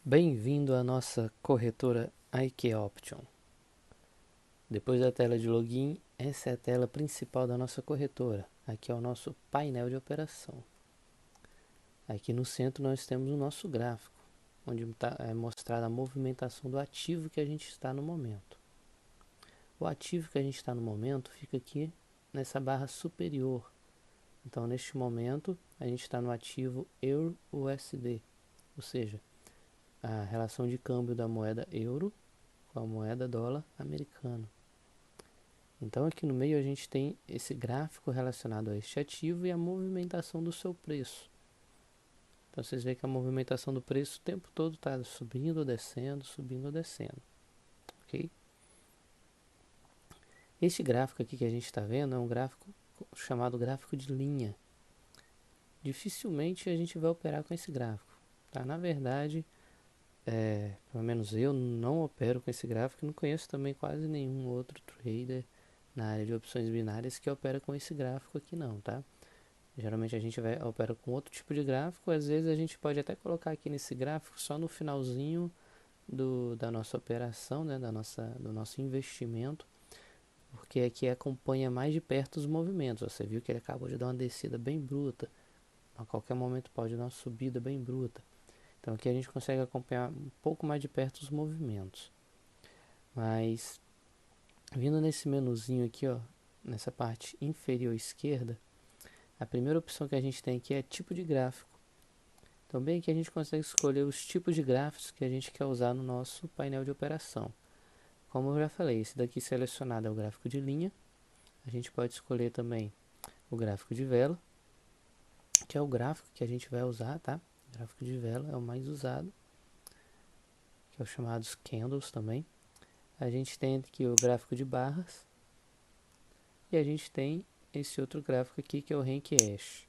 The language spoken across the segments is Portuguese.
Bem-vindo à nossa corretora IK Option. Depois da tela de login, essa é a tela principal da nossa corretora. Aqui é o nosso painel de operação. Aqui no centro nós temos o nosso gráfico, onde é mostrada a movimentação do ativo que a gente está no momento. O ativo que a gente está no momento fica aqui nessa barra superior. Então, neste momento, a gente está no ativo Euro-USD, ou seja, a relação de câmbio da moeda euro com a moeda dólar americano. Então aqui no meio a gente tem esse gráfico relacionado a este ativo e a movimentação do seu preço. Então vocês veem que a movimentação do preço o tempo todo está subindo ou descendo, subindo ou descendo. Ok? Este gráfico aqui que a gente está vendo é um gráfico chamado gráfico de linha. Dificilmente a gente vai operar com esse gráfico. Tá? Na verdade, pelo menos eu não opero com esse gráfico, não conheço também quase nenhum outro trader na área de opções binárias que opera com esse gráfico aqui não, tá? Geralmente a gente opera com outro tipo de gráfico, às vezes a gente pode até colocar aqui nesse gráfico só no finalzinho da nossa operação, né, do nosso investimento, porque aqui acompanha mais de perto os movimentos. Você viu que ele acabou de dar uma descida bem bruta, a qualquer momento pode dar uma subida bem bruta. Então aqui a gente consegue acompanhar um pouco mais de perto os movimentos. Mas vindo nesse menuzinho aqui, ó, nessa parte inferior esquerda, a primeira opção que a gente tem aqui é tipo de gráfico. Então bem aqui a gente consegue escolher os tipos de gráficos que a gente quer usar no nosso painel de operação. Como eu já falei, esse daqui selecionado é o gráfico de linha. A gente pode escolher também o gráfico de vela, que é o gráfico que a gente vai usar, tá? O gráfico de vela é o mais usado, que é o chamado candles também. A gente tem aqui o gráfico de barras e a gente tem esse outro gráfico aqui que é o Rank Ash.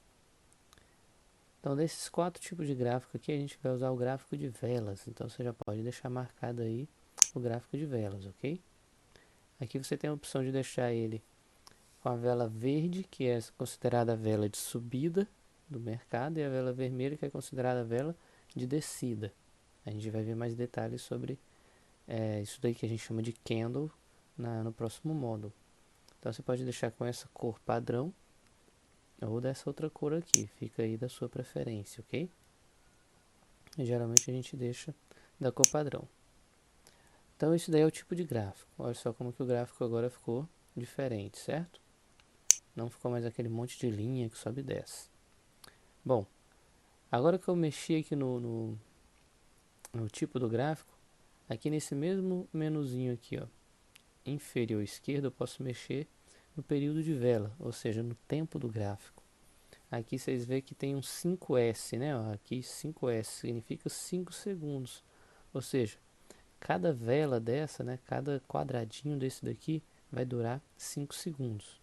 Então desses quatro tipos de gráfico aqui a gente vai usar o gráfico de velas. Então você já pode deixar marcado aí o gráfico de velas, ok? Aqui você tem a opção de deixar ele com a vela verde, que é considerada a vela de subida do mercado, e a vela vermelha, que é considerada a vela de descida. A gente vai ver mais detalhes sobre isso daí que a gente chama de candle no próximo módulo. Então você pode deixar com essa cor padrão ou dessa outra cor aqui, fica aí da sua preferência, ok? E geralmente a gente deixa da cor padrão. Então esse daí é o tipo de gráfico. Olha só como que o gráfico agora ficou diferente, certo? Não ficou mais aquele monte de linha que sobe e desce. Bom, agora que eu mexi aqui no tipo do gráfico, aqui nesse mesmo menuzinho aqui, ó, inferior esquerdo, eu posso mexer no período de vela, ou seja, no tempo do gráfico. Aqui vocês veem que tem um 5S, né? Ó, aqui 5S significa 5 segundos. Ou seja, cada vela dessa, né? Cada quadradinho desse daqui vai durar 5 segundos.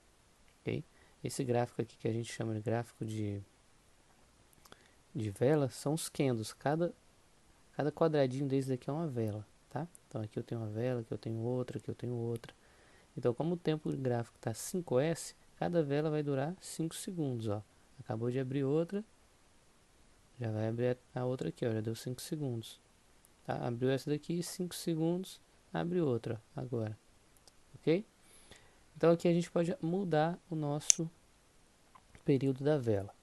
Ok? Esse gráfico aqui que a gente chama de gráfico de vela são os candles. Cada quadradinho desse daqui é uma vela, tá? Então aqui eu tenho uma vela, aqui eu tenho outra, aqui eu tenho outra. Então como o tempo gráfico está 5S, cada vela vai durar 5 segundos, ó. Acabou de abrir outra, já vai abrir a outra aqui, ó, já deu 5 segundos. Tá? Abriu essa daqui, 5 segundos, abre outra agora, ok? Então aqui a gente pode mudar o nosso período da vela.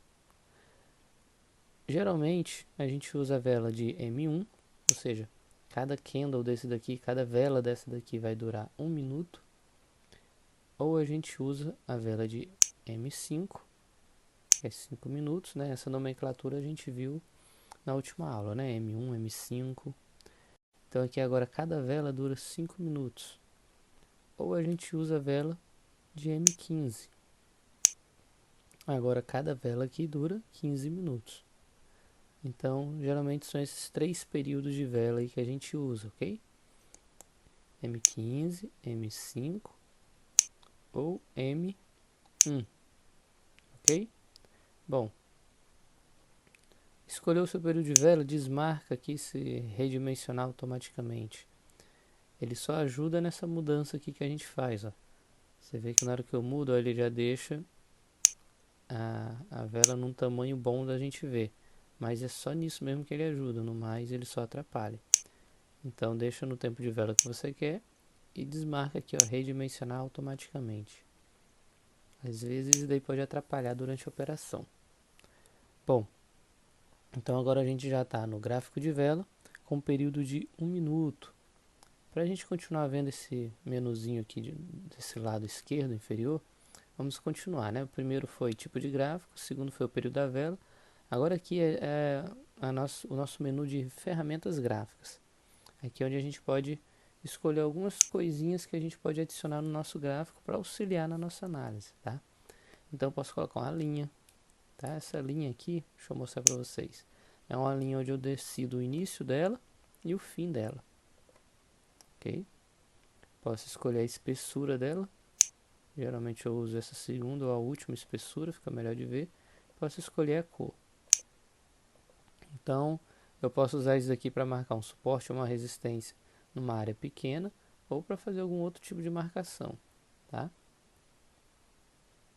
Geralmente a gente usa a vela de M1, ou seja, cada candle desse daqui, cada vela dessa daqui vai durar 1 minuto. Ou a gente usa a vela de M5, que é 5 minutos, né? Essa nomenclatura a gente viu na última aula, né? M1, M5. Então aqui agora cada vela dura 5 minutos. Ou a gente usa a vela de M15. Agora cada vela aqui dura 15 minutos. Então geralmente são esses três períodos de vela aí que a gente usa, ok? M15, M5 ou M1, ok? Bom, escolheu o seu período de vela, desmarca aqui se redimensionar automaticamente. Ele só ajuda nessa mudança aqui que a gente faz, ó. Você vê que na hora que eu mudo, ó, ele já deixa a vela num tamanho bom da gente ver. mas é só nisso mesmo que ele ajuda, no mais ele só atrapalha. Então deixa no tempo de vela que você quer e desmarca aqui, ó, redimensionar automaticamente. Às vezes isso daí pode atrapalhar durante a operação. Bom, então agora a gente já está no gráfico de vela com um período de 1 minuto. Para a gente continuar vendo esse menuzinho aqui desse lado esquerdo inferior, vamos continuar, né? O primeiro foi tipo de gráfico, o segundo foi o período da vela. Agora aqui é o nosso menu de ferramentas gráficas. Aqui é onde a gente pode escolher algumas coisinhas que a gente pode adicionar no nosso gráfico para auxiliar na nossa análise, tá? Então eu posso colocar uma linha, tá? Essa linha aqui, deixa eu mostrar para vocês. É uma linha onde eu decido o início dela e o fim dela, ok? Posso escolher a espessura dela. Geralmente eu uso essa segunda ou a última espessura, fica melhor de ver. Posso escolher a cor. Então, eu posso usar isso aqui para marcar um suporte ou uma resistência numa área pequena ou para fazer algum outro tipo de marcação, tá?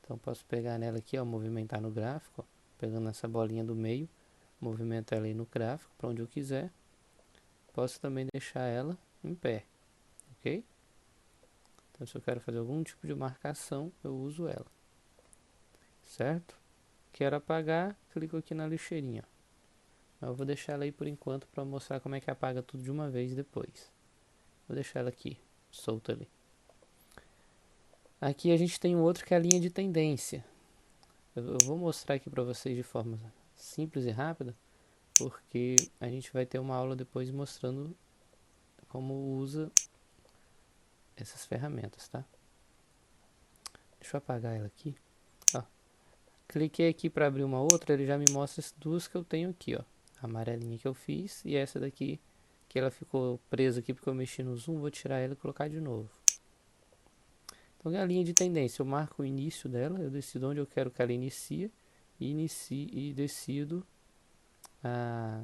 Então, posso pegar nela aqui, ó, movimentar no gráfico, ó, pegando essa bolinha do meio, movimento ela aí no gráfico para onde eu quiser. Posso também deixar ela em pé, ok? Então, se eu quero fazer algum tipo de marcação, eu uso ela, certo? Quero apagar, clico aqui na lixeirinha. Eu vou deixar ela aí por enquanto para mostrar como é que apaga tudo de uma vez depois. Vou deixar ela aqui, solta ali. Aqui a gente tem um outro que é a linha de tendência. Eu vou mostrar aqui para vocês de forma simples e rápida, porque a gente vai ter uma aula depois mostrando como usa essas ferramentas, tá? Deixa eu apagar ela aqui. Ó, cliquei aqui para abrir uma outra, ele já me mostra as duas que eu tenho aqui, ó. A amarelinha que eu fiz e essa daqui que ela ficou presa aqui porque eu mexi no zoom, vou tirar ela e colocar de novo. Então é a linha de tendência, eu marco o início dela, eu decido onde eu quero que ela inicie e decido a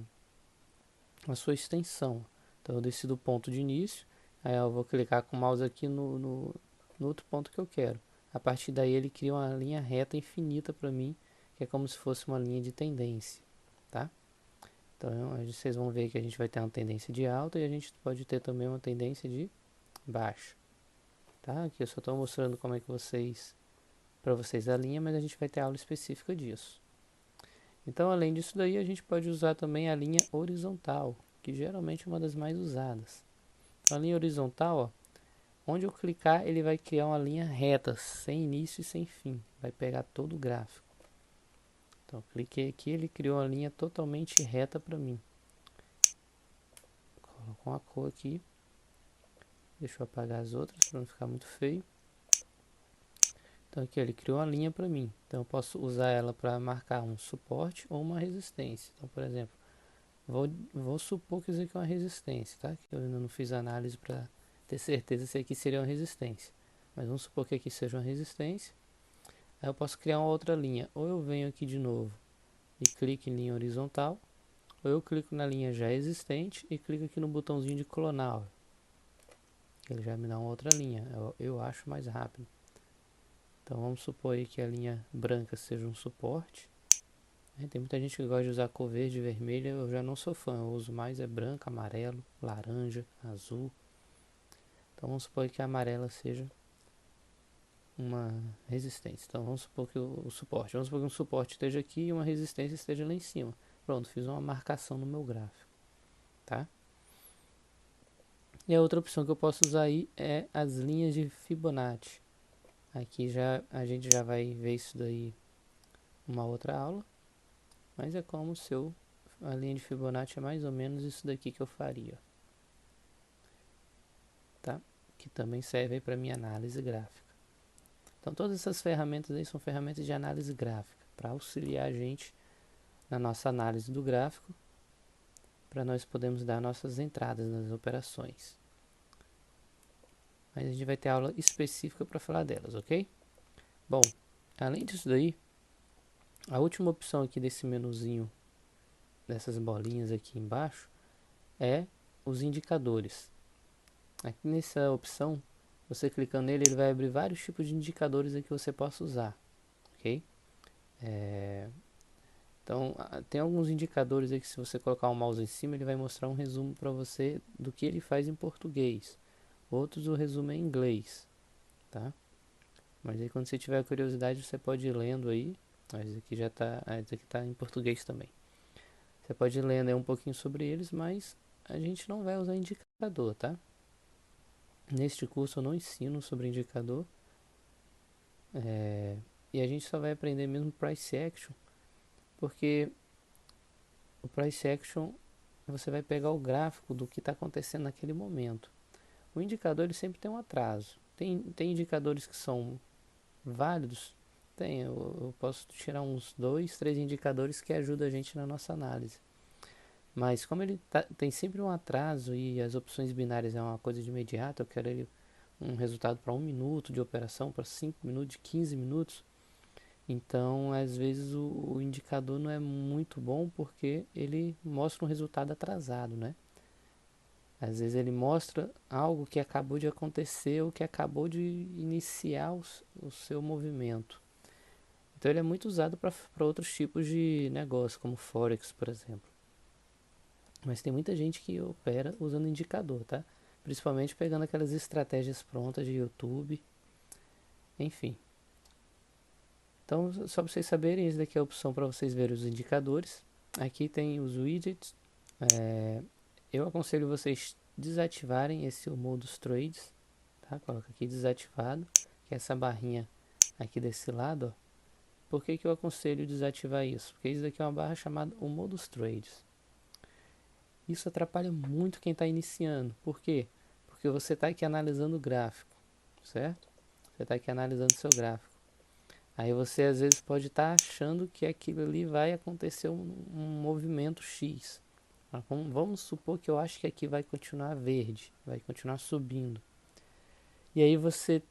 sua extensão. Então eu decido o ponto de início, aí eu vou clicar com o mouse aqui no outro ponto que eu quero. A partir daí ele cria uma linha reta infinita para mim, que é como se fosse uma linha de tendência, tá? Então vocês vão ver que a gente vai ter uma tendência de alta e a gente pode ter também uma tendência de baixa, tá? Aqui eu só estou mostrando como é que para vocês a linha, mas a gente vai ter aula específica disso. Então, além disso daí, a gente pode usar também a linha horizontal, que geralmente é uma das mais usadas. Então, a linha horizontal, ó, onde eu clicar, ele vai criar uma linha reta, sem início e sem fim. Vai pegar todo o gráfico. Então, eu cliquei aqui, ele criou uma linha totalmente reta para mim. Coloco uma cor aqui. Deixa eu apagar as outras para não ficar muito feio. Então aqui ele criou uma linha para mim. Então eu posso usar ela para marcar um suporte ou uma resistência. Então, por exemplo, vou supor que isso aqui é uma resistência, tá? Que eu ainda não fiz análise para ter certeza se aqui seria uma resistência. Mas vamos supor que aqui seja uma resistência. Aí eu posso criar uma outra linha. Ou eu venho aqui de novo e clico em linha horizontal. Ou eu clico na linha já existente e clico aqui no botãozinho de clonar. Ele já me dá uma outra linha. Eu acho mais rápido. Então vamos supor aí que a linha branca seja um suporte. Tem muita gente que gosta de usar cor verde e vermelha, eu já não sou fã, eu uso mais branco, amarelo, laranja, azul. Então vamos supor que a amarela seja uma resistência. Então vamos supor que vamos supor que um suporte esteja aqui e uma resistência esteja lá em cima. Pronto, fiz uma marcação no meu gráfico, tá? E a outra opção que eu posso usar aí é as linhas de Fibonacci. Aqui a gente já vai ver isso daí numa outra aula. Mas é como se a linha de Fibonacci é mais ou menos isso daqui que eu faria, tá? Que também serve para minha análise gráfica. Então todas essas ferramentas aí são ferramentas de análise gráfica para auxiliar a gente na nossa análise do gráfico, para nós podermos dar nossas entradas nas operações. Mas a gente vai ter aula específica para falar delas, ok? Bom, além disso daí, a última opção aqui desse menuzinho, dessas bolinhas aqui embaixo, é os indicadores. Aqui nessa opção, você clicando nele, ele vai abrir vários tipos de indicadores que você possa usar, ok? Então, tem alguns indicadores aí que se você colocar o mouse em cima, ele vai mostrar um resumo para você do que ele faz em português. Outros o resumo é em inglês, tá? Mas aí quando você tiver curiosidade, você pode ir lendo aí. Mas aqui já tá, esse aqui tá em português também. Você pode ir lendo aí um pouquinho sobre eles, mas a gente não vai usar indicador, tá? Neste curso eu não ensino sobre indicador. E a gente só vai aprender mesmo Price Action, porque o Price Action você vai pegar o gráfico do que está acontecendo naquele momento. O indicador ele sempre tem um atraso. Tem indicadores que são válidos? Tem, eu posso tirar uns 2, 3 indicadores que ajudam a gente na nossa análise. Mas como ele tem sempre um atraso e as opções binárias é uma coisa de imediato, eu quero um resultado para 1 minuto de operação, para 5 minutos, 15 minutos. Então, às vezes o indicador não é muito bom porque ele mostra um resultado atrasado, né? Às vezes ele mostra algo que acabou de acontecer ou que acabou de iniciar o seu movimento. Então ele é muito usado para outros tipos de negócio, como Forex, por exemplo. Mas tem muita gente que opera usando indicador, tá? Principalmente pegando aquelas estratégias prontas de YouTube, enfim. Então, só para vocês saberem, esse daqui é a opção para vocês verem os indicadores. Aqui tem os widgets. Eu aconselho vocês desativarem esse modus trades, tá? Coloca aqui desativado, que é essa barrinha aqui desse lado, ó. Por que eu aconselho desativar isso? Porque isso daqui é uma barra chamada o modus trades. Isso atrapalha muito quem está iniciando. Por quê? Porque você está aqui analisando o gráfico, certo? Você está aqui analisando seu gráfico. Aí você às vezes pode estar achando que aquilo ali vai acontecer um movimento X. Vamos supor que eu acho que aqui vai continuar verde, vai continuar subindo. E aí você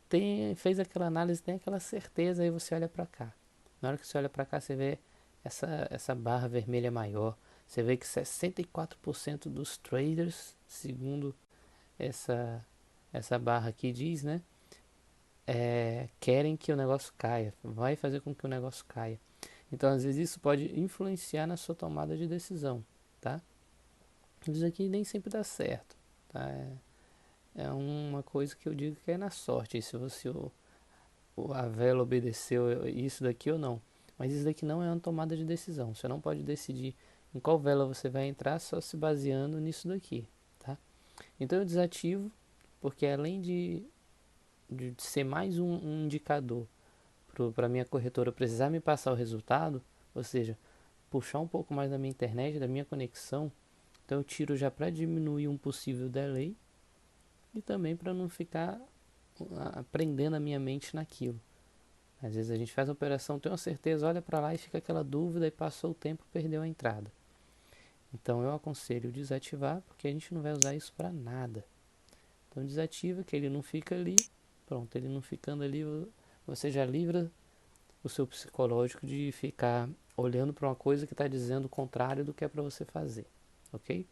fez aquela análise, tem aquela certeza, aí você olha para cá. Na hora que você olha para cá, você vê essa barra vermelha maior. Você vê que 64% dos traders, segundo essa barra aqui diz, né? Querem que o negócio caia, vai fazer com que o negócio caia. Então, às vezes, isso pode influenciar na sua tomada de decisão, tá? Isso aqui nem sempre dá certo, tá? É uma coisa que eu digo que é na sorte, se você a vela obedeceu isso daqui ou não. Mas isso daqui não é uma tomada de decisão. Você não pode decidir em qual vela você vai entrar só se baseando nisso daqui, tá? Então eu desativo, porque além de ser mais um indicador para minha corretora precisar me passar o resultado, ou seja, puxar um pouco mais da minha internet, da minha conexão, então eu tiro já para diminuir um possível delay e também para não ficar prendendo a minha mente naquilo. Às vezes a gente faz a operação, tem uma certeza, olha para lá e fica aquela dúvida e passou o tempo, perdeu a entrada. Então eu aconselho desativar, porque a gente não vai usar isso para nada. Então desativa, que ele não fica ali, pronto, ele não ficando ali, você já livra o seu psicológico de ficar olhando para uma coisa que está dizendo o contrário do que é para você fazer, ok?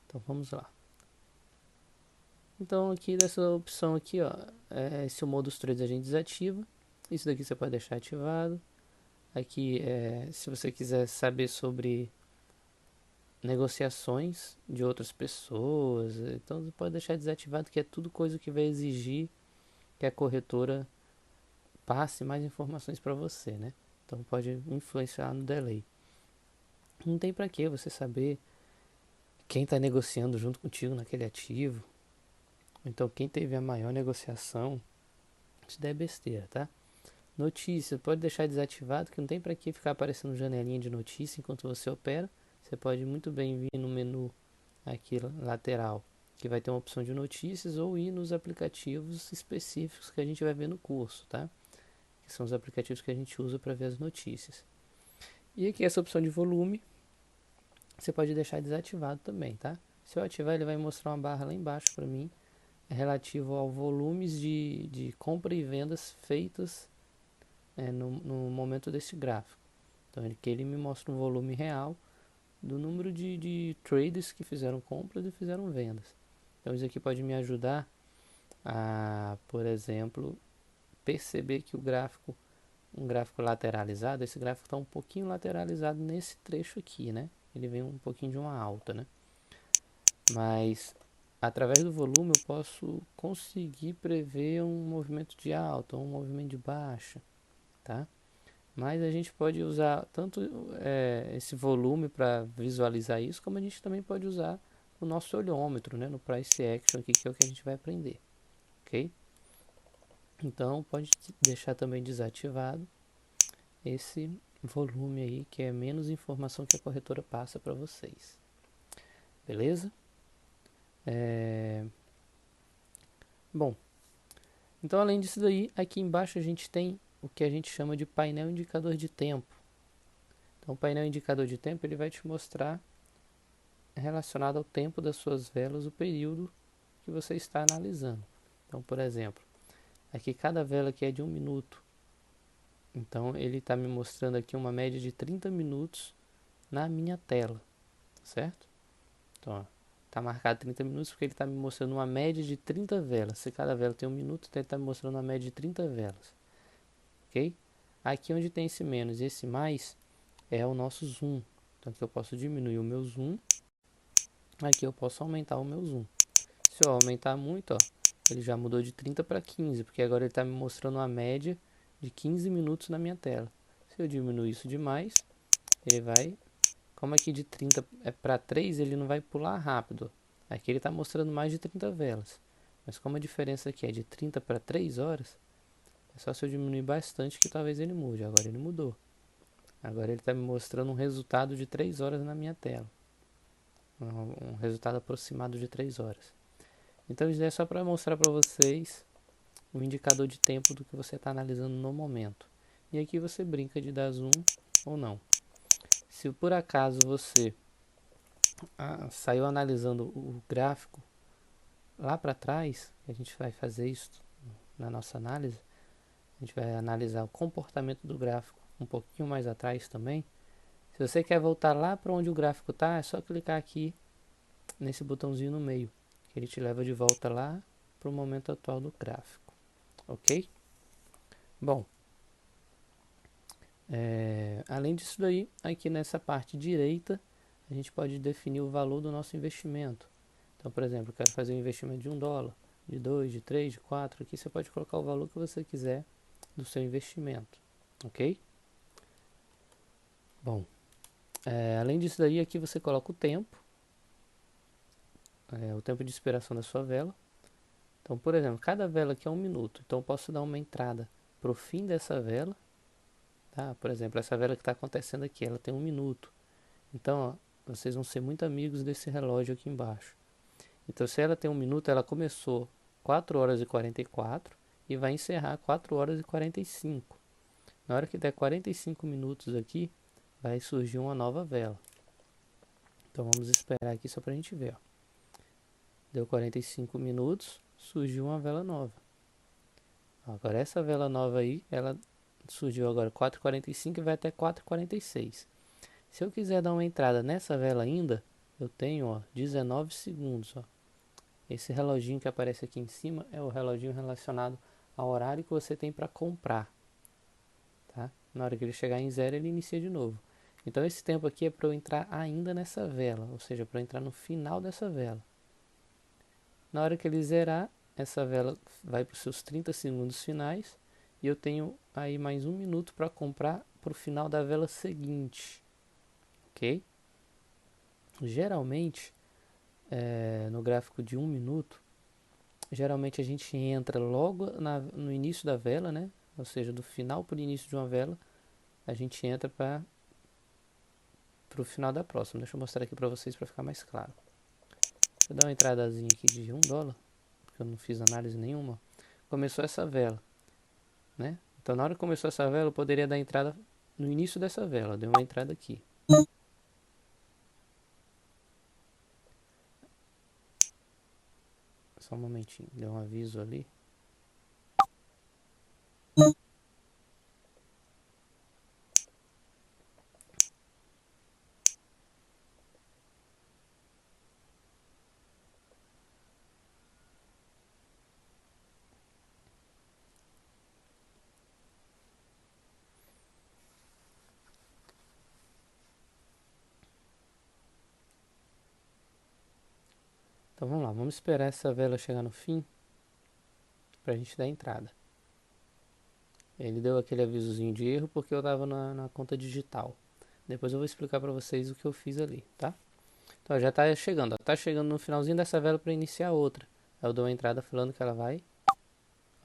Então vamos lá. Então aqui dessa opção aqui, ó, esse modus trades a gente desativa. Isso daqui você pode deixar ativado. Aqui, se você quiser saber sobre negociações de outras pessoas, então você pode deixar desativado, que é tudo coisa que vai exigir que a corretora passe mais informações para você, né? Então pode influenciar no delay. Não tem para que você saber quem está negociando junto contigo naquele ativo. Então quem teve a maior negociação, isso daí é besteira, tá? Notícia, pode deixar desativado, que não tem para que ficar aparecendo janelinha de notícia enquanto você opera. Você pode muito bem vir no menu aqui lateral, que vai ter uma opção de notícias, ou ir nos aplicativos específicos que a gente vai ver no curso, tá? Que são os aplicativos que a gente usa para ver as notícias. E aqui essa opção de volume, você pode deixar desativado também, tá? Se eu ativar, ele vai mostrar uma barra lá embaixo para mim, relativo ao volumes de compra e vendas feitas no momento desse gráfico. Então ele me mostra um volume real do número de traders que fizeram compras e fizeram vendas. Então isso aqui pode me ajudar a, por exemplo, perceber que o gráfico um gráfico lateralizado, esse gráfico está um pouquinho lateralizado nesse trecho aqui, né? Ele vem um pouquinho de uma alta, né? Mas através do volume eu posso conseguir prever um movimento de alta ou um movimento de baixa, tá? Mas a gente pode usar tanto esse volume para visualizar isso, como a gente também pode usar o nosso olhômetro, né? No Price Action aqui, que é o que a gente vai aprender, ok? Então pode deixar também desativado esse volume aí, que é menos informação que a corretora passa para vocês, beleza? Bom, então além disso daí, aqui embaixo a gente tem o que a gente chama de painel indicador de tempo. Então o painel indicador de tempo ele vai te mostrar relacionado ao tempo das suas velas o período que você está analisando. Então, por exemplo, aqui cada vela aqui é de 1 minuto. Então ele está me mostrando aqui uma média de 30 minutos na minha tela, certo? Então, está marcado 30 minutos porque ele está me mostrando uma média de 30 velas. Se cada vela tem 1 minuto, então ele está me mostrando uma média de 30 velas. Ok? Aqui onde tem esse menos e esse mais é o nosso zoom. Então aqui eu posso diminuir o meu zoom. Aqui eu posso aumentar o meu zoom. Se eu aumentar muito, ó, ele já mudou de 30 para 15, porque agora ele está me mostrando uma média de 15 minutos na minha tela. Se eu diminuir isso demais, ele vai, como aqui de 30 é para 3, ele não vai pular rápido. Aqui ele está mostrando mais de 30 velas. Mas como a diferença aqui é de 30 para 3 horas, é só se eu diminuir bastante que talvez ele mude. Agora ele mudou. Agora ele está me mostrando um resultado de 3 horas na minha tela. Um resultado aproximado de 3 horas. Então isso é só para mostrar para vocês o indicador de tempo do que você está analisando no momento. E aqui você brinca de dar zoom ou não. Se por acaso você saiu analisando o gráfico lá para trás, a gente vai fazer isso na nossa análise, a gente vai analisar o comportamento do gráfico um pouquinho mais atrás também. Se você quer voltar lá para onde o gráfico está, é só clicar aqui nesse botãozinho no meio, que ele te leva de volta lá para o momento atual do gráfico, ok? Bom, além disso daí, aqui nessa parte direita, a gente pode definir o valor do nosso investimento. Então, por exemplo, eu quero fazer um investimento de $1, de 2, de 3, de 4. Aqui você pode colocar o valor que você quiser do seu investimento, ok? Bom, além disso daí, aqui você coloca o tempo de expiração da sua vela. Então, por exemplo, cada vela aqui é 1 minuto. Então, eu posso dar uma entrada para o fim dessa vela. Tá? Por exemplo, essa vela que está acontecendo aqui, ela tem 1 minuto. Então, ó, vocês vão ser muito amigos desse relógio aqui embaixo. Então, se ela tem 1 minuto, ela começou 4 horas e 44 e vai encerrar 4 horas e 45. Na hora que der 45 minutos aqui, vai surgir uma nova vela. Então, vamos esperar aqui só para a gente ver. Ó. Deu 45 minutos, surgiu uma vela nova. Agora, essa vela nova aí, ela surgiu agora 4h45 e vai até 4h46. Se eu quiser dar uma entrada nessa vela ainda, eu tenho, ó, 19 segundos, ó. Esse reloginho que aparece aqui em cima é o reloginho relacionado ao horário que você tem para comprar, tá? Na hora que ele chegar em 0, ele inicia de novo. Então esse tempo aqui é para eu entrar ainda nessa vela, ou seja, para eu entrar no final dessa vela. Na hora que ele zerar, essa vela vai para os seus 30 segundos finais e eu tenho aí mais 1 minuto para comprar para o final da vela seguinte, ok? Geralmente, no gráfico de 1 minuto, geralmente a gente entra logo no início da vela, né? Ou seja, do final para o início de uma vela, a gente entra para o final da próxima. Deixa eu mostrar aqui para vocês para ficar mais claro. Deixa eu dar uma entradazinha aqui de $1, porque eu não fiz análise nenhuma. Começou essa vela, né? Então na hora que começou essa vela, eu poderia dar entrada no início dessa vela. Deu uma entrada aqui. Só um momentinho, deu um aviso ali. Então vamos lá, vamos esperar essa vela chegar no fim para a gente dar entrada. Ele deu aquele avisozinho de erro porque eu estava na conta digital. Depois eu vou explicar para vocês o que eu fiz ali, tá? Então já está chegando, está chegando no finalzinho dessa vela para iniciar outra. Eu dou a entrada falando que ela vai,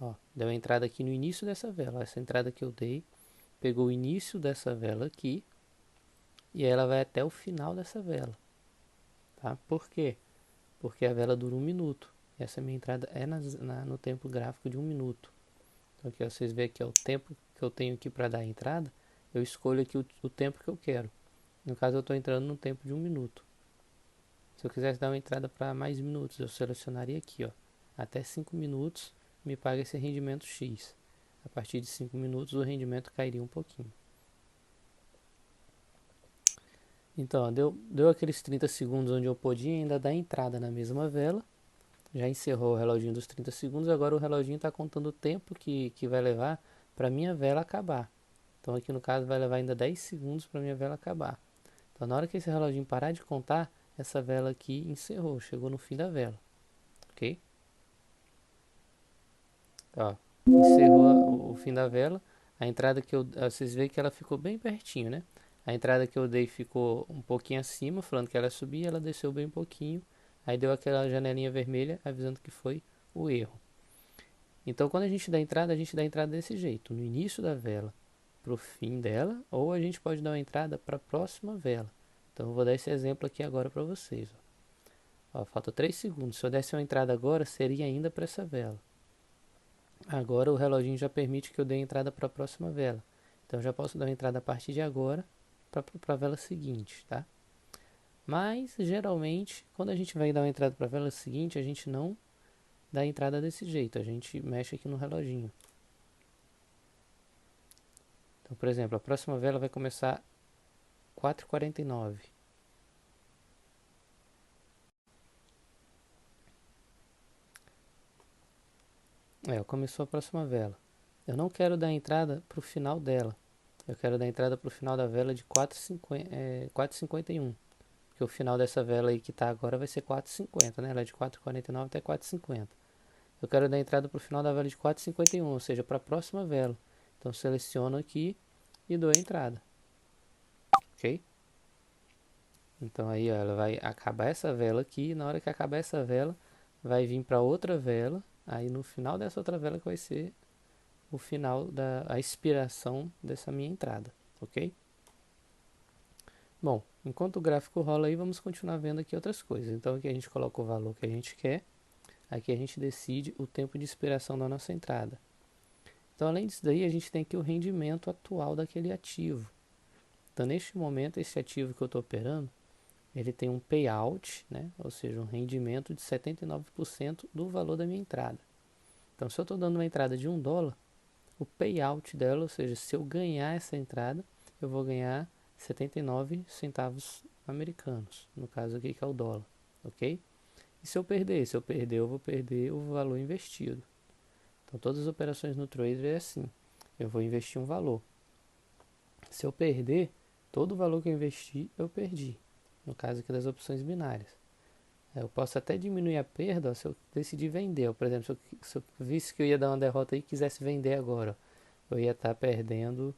ó, deu a entrada aqui no início dessa vela. Essa entrada que eu dei pegou o início dessa vela aqui e ela vai até o final dessa vela, tá? Por quê? Porque a vela dura 1 minuto. Essa minha entrada é no tempo gráfico de 1 minuto. Então aqui ó, vocês veem que é o tempo que eu tenho aqui para dar a entrada. Eu escolho aqui o tempo que eu quero. No caso eu estou entrando no tempo de 1 minuto. Se eu quisesse dar uma entrada para mais minutos, eu selecionaria aqui, ó, até 5 minutos me paga esse rendimento X. A partir de 5 minutos o rendimento cairia um pouquinho. Então, ó, deu aqueles 30 segundos onde eu podia ainda dar entrada na mesma vela. Já encerrou o reloginho dos 30 segundos, agora o reloginho está contando o tempo que vai levar para minha vela acabar. Então aqui no caso vai levar ainda 10 segundos para minha vela acabar. Então na hora que esse reloginho parar de contar, essa vela aqui encerrou, chegou no fim da vela, ok? Ó, encerrou o fim da vela. A entrada que vocês veem que ela ficou bem pertinho, né? A entrada que eu dei ficou um pouquinho acima, falando que ela subia, ela desceu bem pouquinho. Aí deu aquela janelinha vermelha avisando que foi o erro. Então quando a gente dá a entrada desse jeito, no início da vela para o fim dela, ou a gente pode dar uma entrada para a próxima vela. Então eu vou dar esse exemplo aqui agora para vocês. Ó, falta 3 segundos. Se eu desse uma entrada agora, seria ainda para essa vela. Agora o reloginho já permite que eu dê entrada para a próxima vela. Então eu já posso dar uma entrada a partir de agora para a vela seguinte, tá? Mas geralmente, quando a gente vai dar uma entrada para a vela seguinte, a gente não dá a entrada desse jeito. A gente mexe aqui no reloginho. Então, por exemplo, a próxima vela vai começar 4h49. Começou a próxima vela. Eu não quero dar entrada para o final dela. Eu quero dar entrada para o final da vela de 4h51. Porque o final dessa vela aí que está agora vai ser 4h50, né? Ela é de 4h49 até 4h50. Eu quero dar entrada para o final da vela de 4h51, ou seja, para a próxima vela. Então seleciono aqui e dou a entrada. Ok? Então aí ó, ela vai acabar essa vela aqui. E na hora que acabar essa vela, vai vir para outra vela. Aí no final dessa outra vela que vai ser o final a expiração dessa minha entrada, ok? Bom, enquanto o gráfico rola aí, vamos continuar vendo aqui outras coisas. Então aqui a gente coloca o valor que a gente quer, aqui a gente decide o tempo de expiração da nossa entrada. Então além disso daí, a gente tem aqui o rendimento atual daquele ativo. Então neste momento, esse ativo que eu estou operando, ele tem um payout, né? Ou seja, um rendimento de 79% do valor da minha entrada. Então se eu estou dando uma entrada de $1, o payout dela, ou seja, se eu ganhar essa entrada, eu vou ganhar 79 centavos americanos, no caso aqui que é o dólar, ok? E se eu perder? Se eu perder, eu vou perder o valor investido. Então todas as operações no trader é assim, eu vou investir um valor. Se eu perder, todo o valor que eu investi, eu perdi. No caso aqui das opções binárias. Eu posso até diminuir a perda ó, se eu decidir vender. Por exemplo, se eu visse que eu ia dar uma derrota e quisesse vender agora, eu ia estar perdendo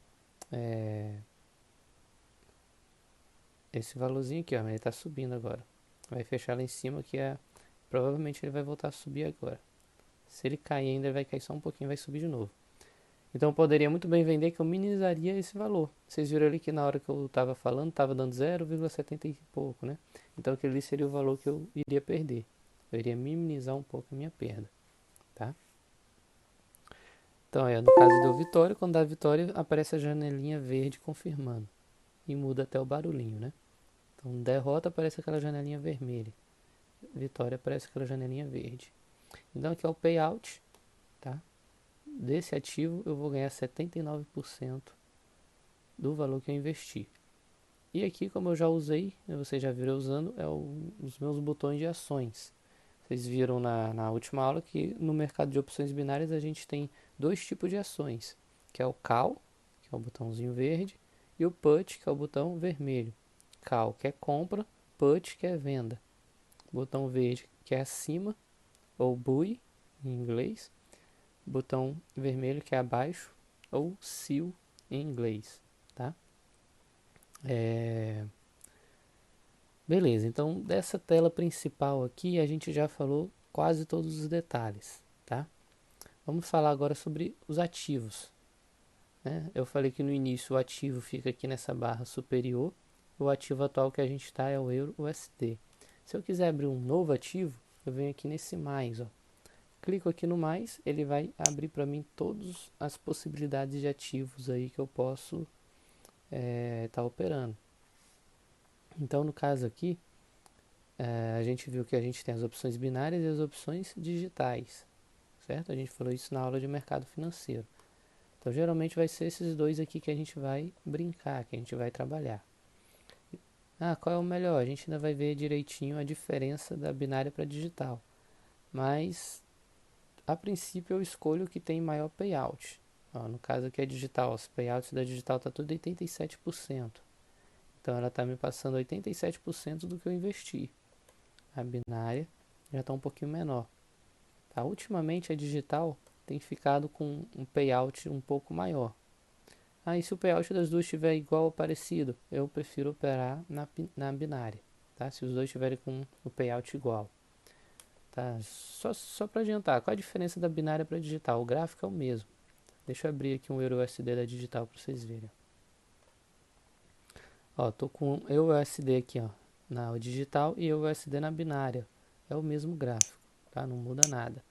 esse valorzinho aqui, ó, mas ele está subindo agora. Vai fechar lá em cima que provavelmente ele vai voltar a subir agora. Se ele cair ainda, ele vai cair só um pouquinho, vai subir de novo. Então eu poderia muito bem vender que eu minimizaria esse valor. Vocês viram ali que na hora que eu estava falando, estava dando 0,70 e pouco, né? Então aquele ali seria o valor que eu iria perder. Eu iria minimizar um pouco a minha perda, tá? Então, no caso deu vitória, quando dá vitória, aparece a janelinha verde confirmando. E muda até o barulhinho, né? Então, derrota aparece aquela janelinha vermelha. Vitória aparece aquela janelinha verde. Então, aqui é o payout, tá? Desse ativo, eu vou ganhar 79% do valor que eu investi. E aqui, como eu já usei, vocês já viram usando, os meus botões de ações. Vocês viram na última aula que no mercado de opções binárias a gente tem dois tipos de ações, que é o call, que é o botãozinho verde, e o put, que é o botão vermelho. Call, que é compra, put, que é venda. Botão verde que é acima, ou buy em inglês, botão vermelho que é abaixo, ou sell em inglês, tá? Beleza, então dessa tela principal aqui a gente já falou quase todos os detalhes, tá? Vamos falar agora sobre os ativos, né? Eu falei que no início o ativo fica aqui nessa barra superior, o ativo atual que a gente está é o Euro USD. Se eu quiser abrir um novo ativo, eu venho aqui nesse mais, ó. Clico aqui no mais, ele vai abrir para mim todas as possibilidades de ativos aí que eu posso estar operando. Então no caso aqui, a gente viu que a gente tem as opções binárias e as opções digitais, certo? A gente falou isso na aula de mercado financeiro. Então geralmente vai ser esses dois aqui que a gente vai brincar, que a gente vai trabalhar. Qual é o melhor? A gente ainda vai ver direitinho a diferença da binária para digital. Mas a princípio eu escolho o que tem maior payout. No caso aqui é digital, os payouts da digital está tudo 87%. Então ela está me passando 87% do que eu investi. A binária já está um pouquinho menor. Tá? Ultimamente a digital tem ficado com um payout um pouco maior. E se o payout das duas estiver igual ou parecido, eu prefiro operar na binária. Tá? Se os dois estiverem com o payout igual. Tá? Só para adiantar, qual a diferença da binária para digital? O gráfico é o mesmo. Deixa eu abrir aqui um EURUSD da digital para vocês verem. Tô com EURUSD aqui, na digital e EURUSD na binária. É o mesmo gráfico, tá? Não muda nada.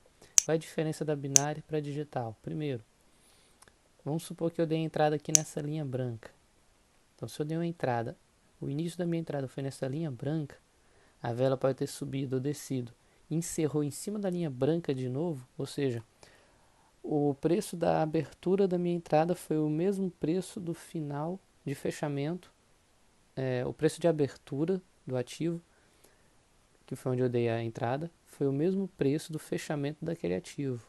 Qual é a diferença da binária para digital? Primeiro, vamos supor que eu dei a entrada aqui nessa linha branca. Então, se eu dei uma entrada, o início da minha entrada foi nessa linha branca, a vela pode ter subido ou descido, encerrou em cima da linha branca de novo, ou seja, o preço da abertura da minha entrada foi o mesmo preço do final de fechamento, o preço de abertura do ativo, que foi onde eu dei a entrada, foi o mesmo preço do fechamento daquele ativo.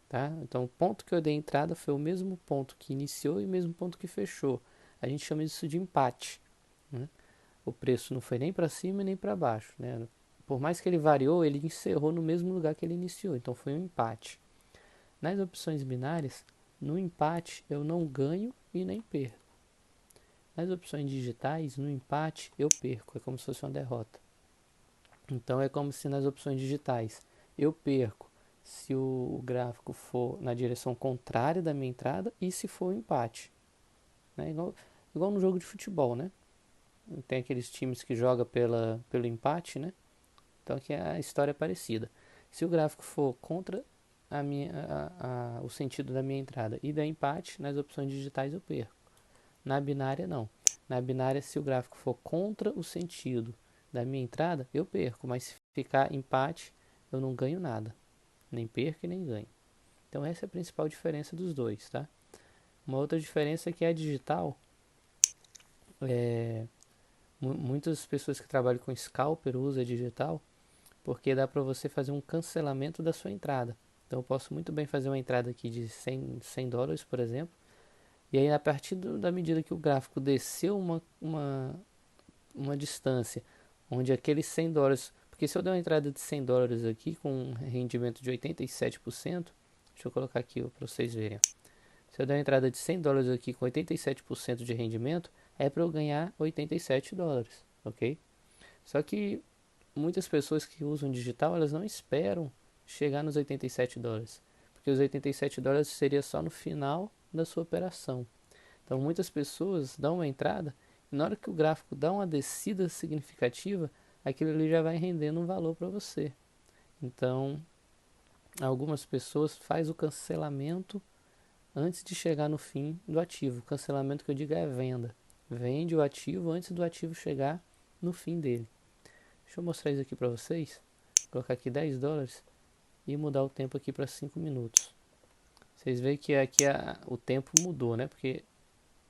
Tá? Então o ponto que eu dei a entrada foi o mesmo ponto que iniciou e o mesmo ponto que fechou. A gente chama isso de empate, né? O preço não foi nem para cima nem para baixo, né? Por mais que ele variou, ele encerrou no mesmo lugar que ele iniciou, então foi um empate. Nas opções binárias, no empate eu não ganho e nem perco. Nas opções digitais, no empate eu perco, é como se fosse uma derrota. Então é como se nas opções digitais eu perco se o gráfico for na direção contrária da minha entrada e se for um empate. Né? Igual no jogo de futebol, né? Tem aqueles times que jogam pelo empate, né? Então aqui a história é parecida. Se o gráfico for contra o sentido da minha entrada e der empate, nas opções digitais eu perco. Na binária não. Na binária, se o gráfico for contra o sentido da minha entrada, eu perco. Mas se ficar empate, eu não ganho nada. Nem perco e nem ganho. Então essa é a principal diferença dos dois, tá? Uma outra diferença é que a digital, muitas pessoas que trabalham com scalper usam a digital porque dá para você fazer um cancelamento da sua entrada. Então eu posso muito bem fazer uma entrada aqui de 100 dólares, por exemplo, e aí a partir da medida que o gráfico desceu uma distância onde aqueles 100 dólares, porque se eu der uma entrada de 100 dólares aqui com um rendimento de 87%, deixa eu colocar aqui para vocês verem. Se eu der uma entrada de 100 dólares aqui com 87% de rendimento, é para eu ganhar 87 dólares, ok? Só que muitas pessoas que usam digital, elas não esperam chegar nos 87 dólares, porque os 87 dólares seria só no final da sua operação. Então muitas pessoas dão uma entrada e na hora que o gráfico dá uma descida significativa, aquilo ali já vai rendendo um valor para você. Então algumas pessoas fazem o cancelamento antes de chegar no fim do ativo. O cancelamento que eu digo é venda. Vende o ativo antes do ativo chegar no fim dele. Deixa eu mostrar isso aqui para vocês. Vou colocar aqui 10 dólares e mudar o tempo aqui para 5 minutos. Vocês veem que aqui o tempo mudou, né? Porque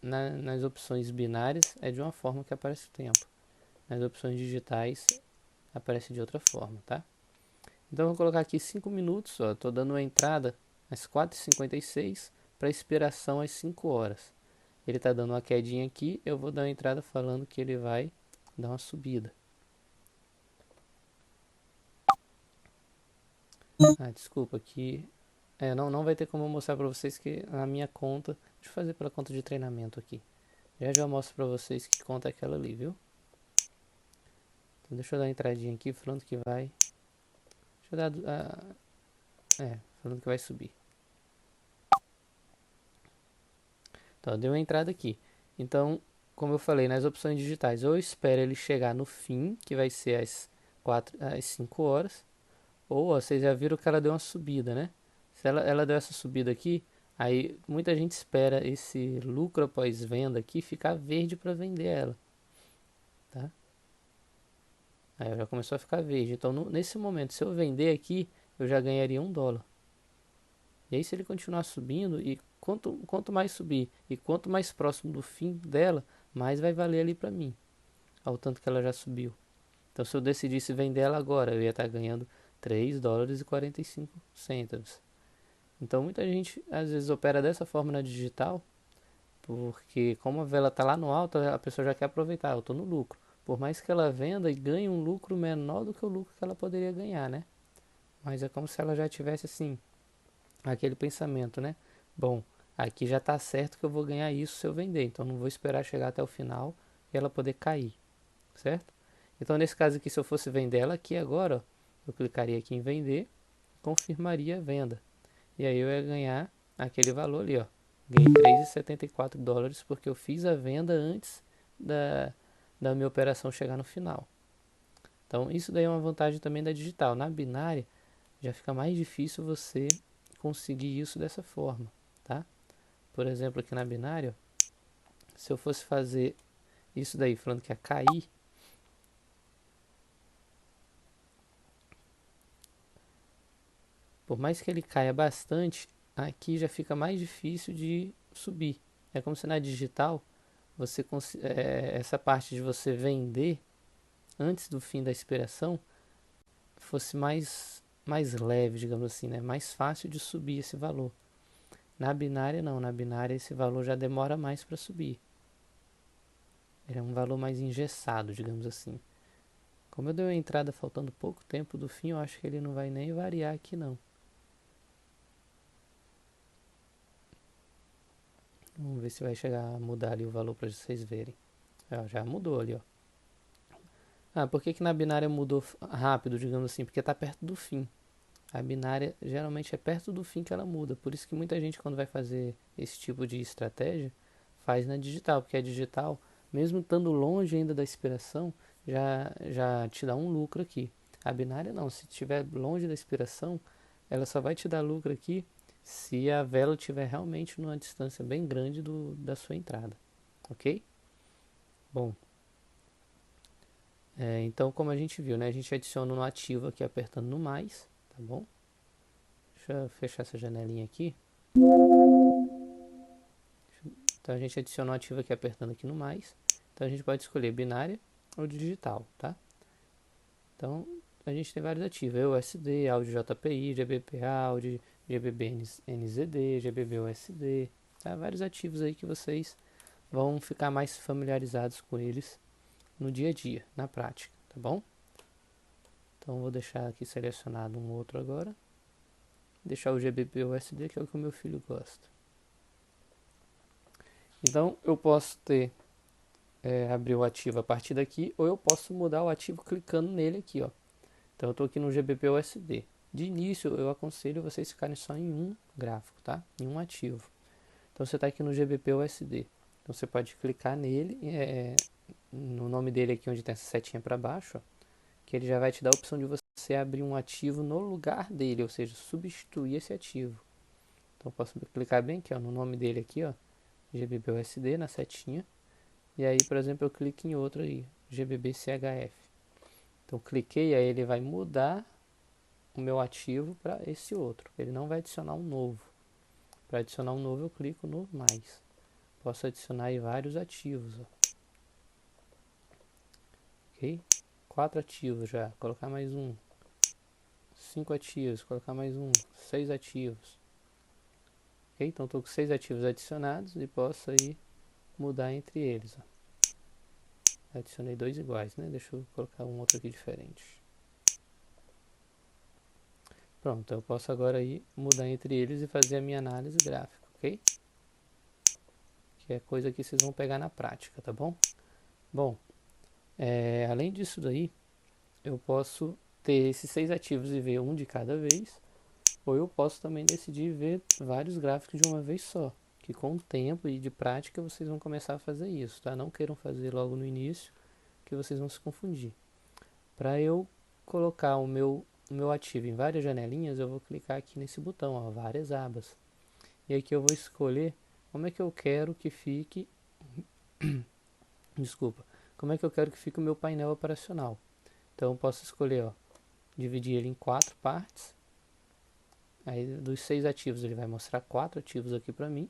nas opções binárias é de uma forma que aparece o tempo. Nas opções digitais aparece de outra forma, tá? Então eu vou colocar aqui 5 minutos, ó. Estou dando uma entrada às 4h56 para expiração às 5 horas. Ele está dando uma quedinha aqui, eu vou dar uma entrada falando que ele vai dar uma subida. Desculpa, aqui não vai ter como eu mostrar pra vocês que na minha conta, deixa eu fazer pela conta de treinamento aqui. Já já eu mostro pra vocês que conta é aquela ali, viu? Então deixa eu dar uma entradinha aqui falando que vai, deixa eu dar, falando que vai subir. Então, deu uma entrada aqui. Então, como eu falei, nas opções digitais, ou eu espero ele chegar no fim, que vai ser às 5 horas, ou ó, vocês já viram que ela deu uma subida, né? Se ela deu essa subida aqui, aí muita gente espera esse lucro após venda aqui ficar verde para vender ela, tá? Aí já começou a ficar verde. Então, nesse momento, se eu vender aqui, eu já ganharia $1. E aí, se ele continuar subindo, e quanto mais subir e quanto mais próximo do fim dela, mais vai valer ali para mim, ao tanto que ela já subiu. Então, se eu decidisse vender ela agora, eu ia estar ganhando $3,45. Então, muita gente às vezes opera dessa forma na digital, porque como a vela está lá no alto, a pessoa já quer aproveitar, eu estou no lucro. Por mais que ela venda e ganhe um lucro menor do que o lucro que ela poderia ganhar, né? Mas é como se ela já tivesse assim, aquele pensamento, né? Bom, aqui já está certo que eu vou ganhar isso se eu vender, então não vou esperar chegar até o final e ela poder cair, certo? Então nesse caso aqui, se eu fosse vender ela aqui agora, ó, eu clicaria aqui em vender, confirmaria a venda. E aí eu ia ganhar aquele valor ali, ó. Ganhei $3,74 porque eu fiz a venda antes da, da minha operação chegar no final. Então isso daí é uma vantagem também da digital. Na binária já fica mais difícil você conseguir isso dessa forma, tá? Por exemplo, aqui na binária, se eu fosse fazer isso daí falando que ia cair, por mais que ele caia bastante, aqui já fica mais difícil de subir. É como se na digital essa parte de você vender antes do fim da expiração fosse mais leve, digamos assim, né? Mais fácil de subir esse valor. Na binária não, na binária esse valor já demora mais para subir. Ele é um valor mais engessado, digamos assim. Como eu dei uma entrada faltando pouco tempo do fim, eu acho que ele não vai nem variar aqui não. Vamos ver se vai chegar a mudar ali o valor para vocês verem. Já mudou ali, ó. Por que que na binária mudou rápido, digamos assim? Porque está perto do fim. A binária geralmente é perto do fim que ela muda. Por isso que muita gente, quando vai fazer esse tipo de estratégia, faz na digital. Porque a digital, mesmo estando longe ainda da expiração, já te dá um lucro aqui. A binária não. Se estiver longe da expiração, ela só vai te dar lucro aqui se a vela estiver realmente numa distância bem grande da sua entrada. Ok? Bom, então como a gente viu, né? A gente adiciona no ativo aqui apertando no mais, tá bom? Deixa eu fechar essa janelinha aqui. Então a gente adiciona um ativo aqui apertando aqui no mais. Então a gente pode escolher binária ou digital, tá? Então a gente tem vários ativos, EUSD, áudio JPI, GBP áudio, GBB NZD, GBB USD, tá? Vários ativos aí que vocês vão ficar mais familiarizados com eles no dia a dia, na prática, tá bom? Então vou deixar aqui selecionado um outro agora. Deixar o GBP USD, que é o que o meu filho gosta. Então eu posso abrir o ativo a partir daqui, ou eu posso mudar o ativo clicando nele aqui, ó. Então eu estou aqui no GBP USD. De início eu aconselho vocês ficarem só em um gráfico, tá? Em um ativo. Então você está aqui no GBP USD. Então você pode clicar nele, no nome dele aqui onde tem essa setinha para baixo, ó, que ele já vai te dar a opção de você abrir um ativo no lugar dele, ou seja, substituir esse ativo. Então eu posso clicar bem aqui, ó, no nome dele aqui, ó, GBP USD na setinha. E aí, por exemplo, eu clico em outro aí, GBB CHF. Então cliquei, aí ele vai mudar o meu ativo para esse outro. Ele não vai adicionar um novo. Para adicionar um novo eu clico no mais. Posso adicionar aí vários ativos. Ó. Ok? 4 ativos já. Colocar mais um. 5 ativos. Colocar mais um. 6 ativos. Ok? Então estou com 6 ativos adicionados e posso aí mudar entre eles. Ó. Adicionei dois iguais, né? Deixa eu colocar um outro aqui diferente. Pronto, eu posso agora aí mudar entre eles e fazer a minha análise gráfica, ok? Que é coisa que vocês vão pegar na prática, tá bom? Bom, além disso daí, eu posso ter esses 6 ativos e ver um de cada vez, ou eu posso também decidir ver vários gráficos de uma vez só, que com o tempo e de prática vocês vão começar a fazer isso, tá? Não queiram fazer logo no início, que vocês vão se confundir. Para eu colocar o meu ativo em várias janelinhas, eu vou clicar aqui nesse botão, ó, várias abas. E aqui eu vou escolher como é que eu quero que fique, desculpa, como é que eu quero que fique o meu painel operacional. Então eu posso escolher, ó, dividir ele em 4 partes. Aí dos 6 ativos ele vai mostrar 4 ativos aqui para mim.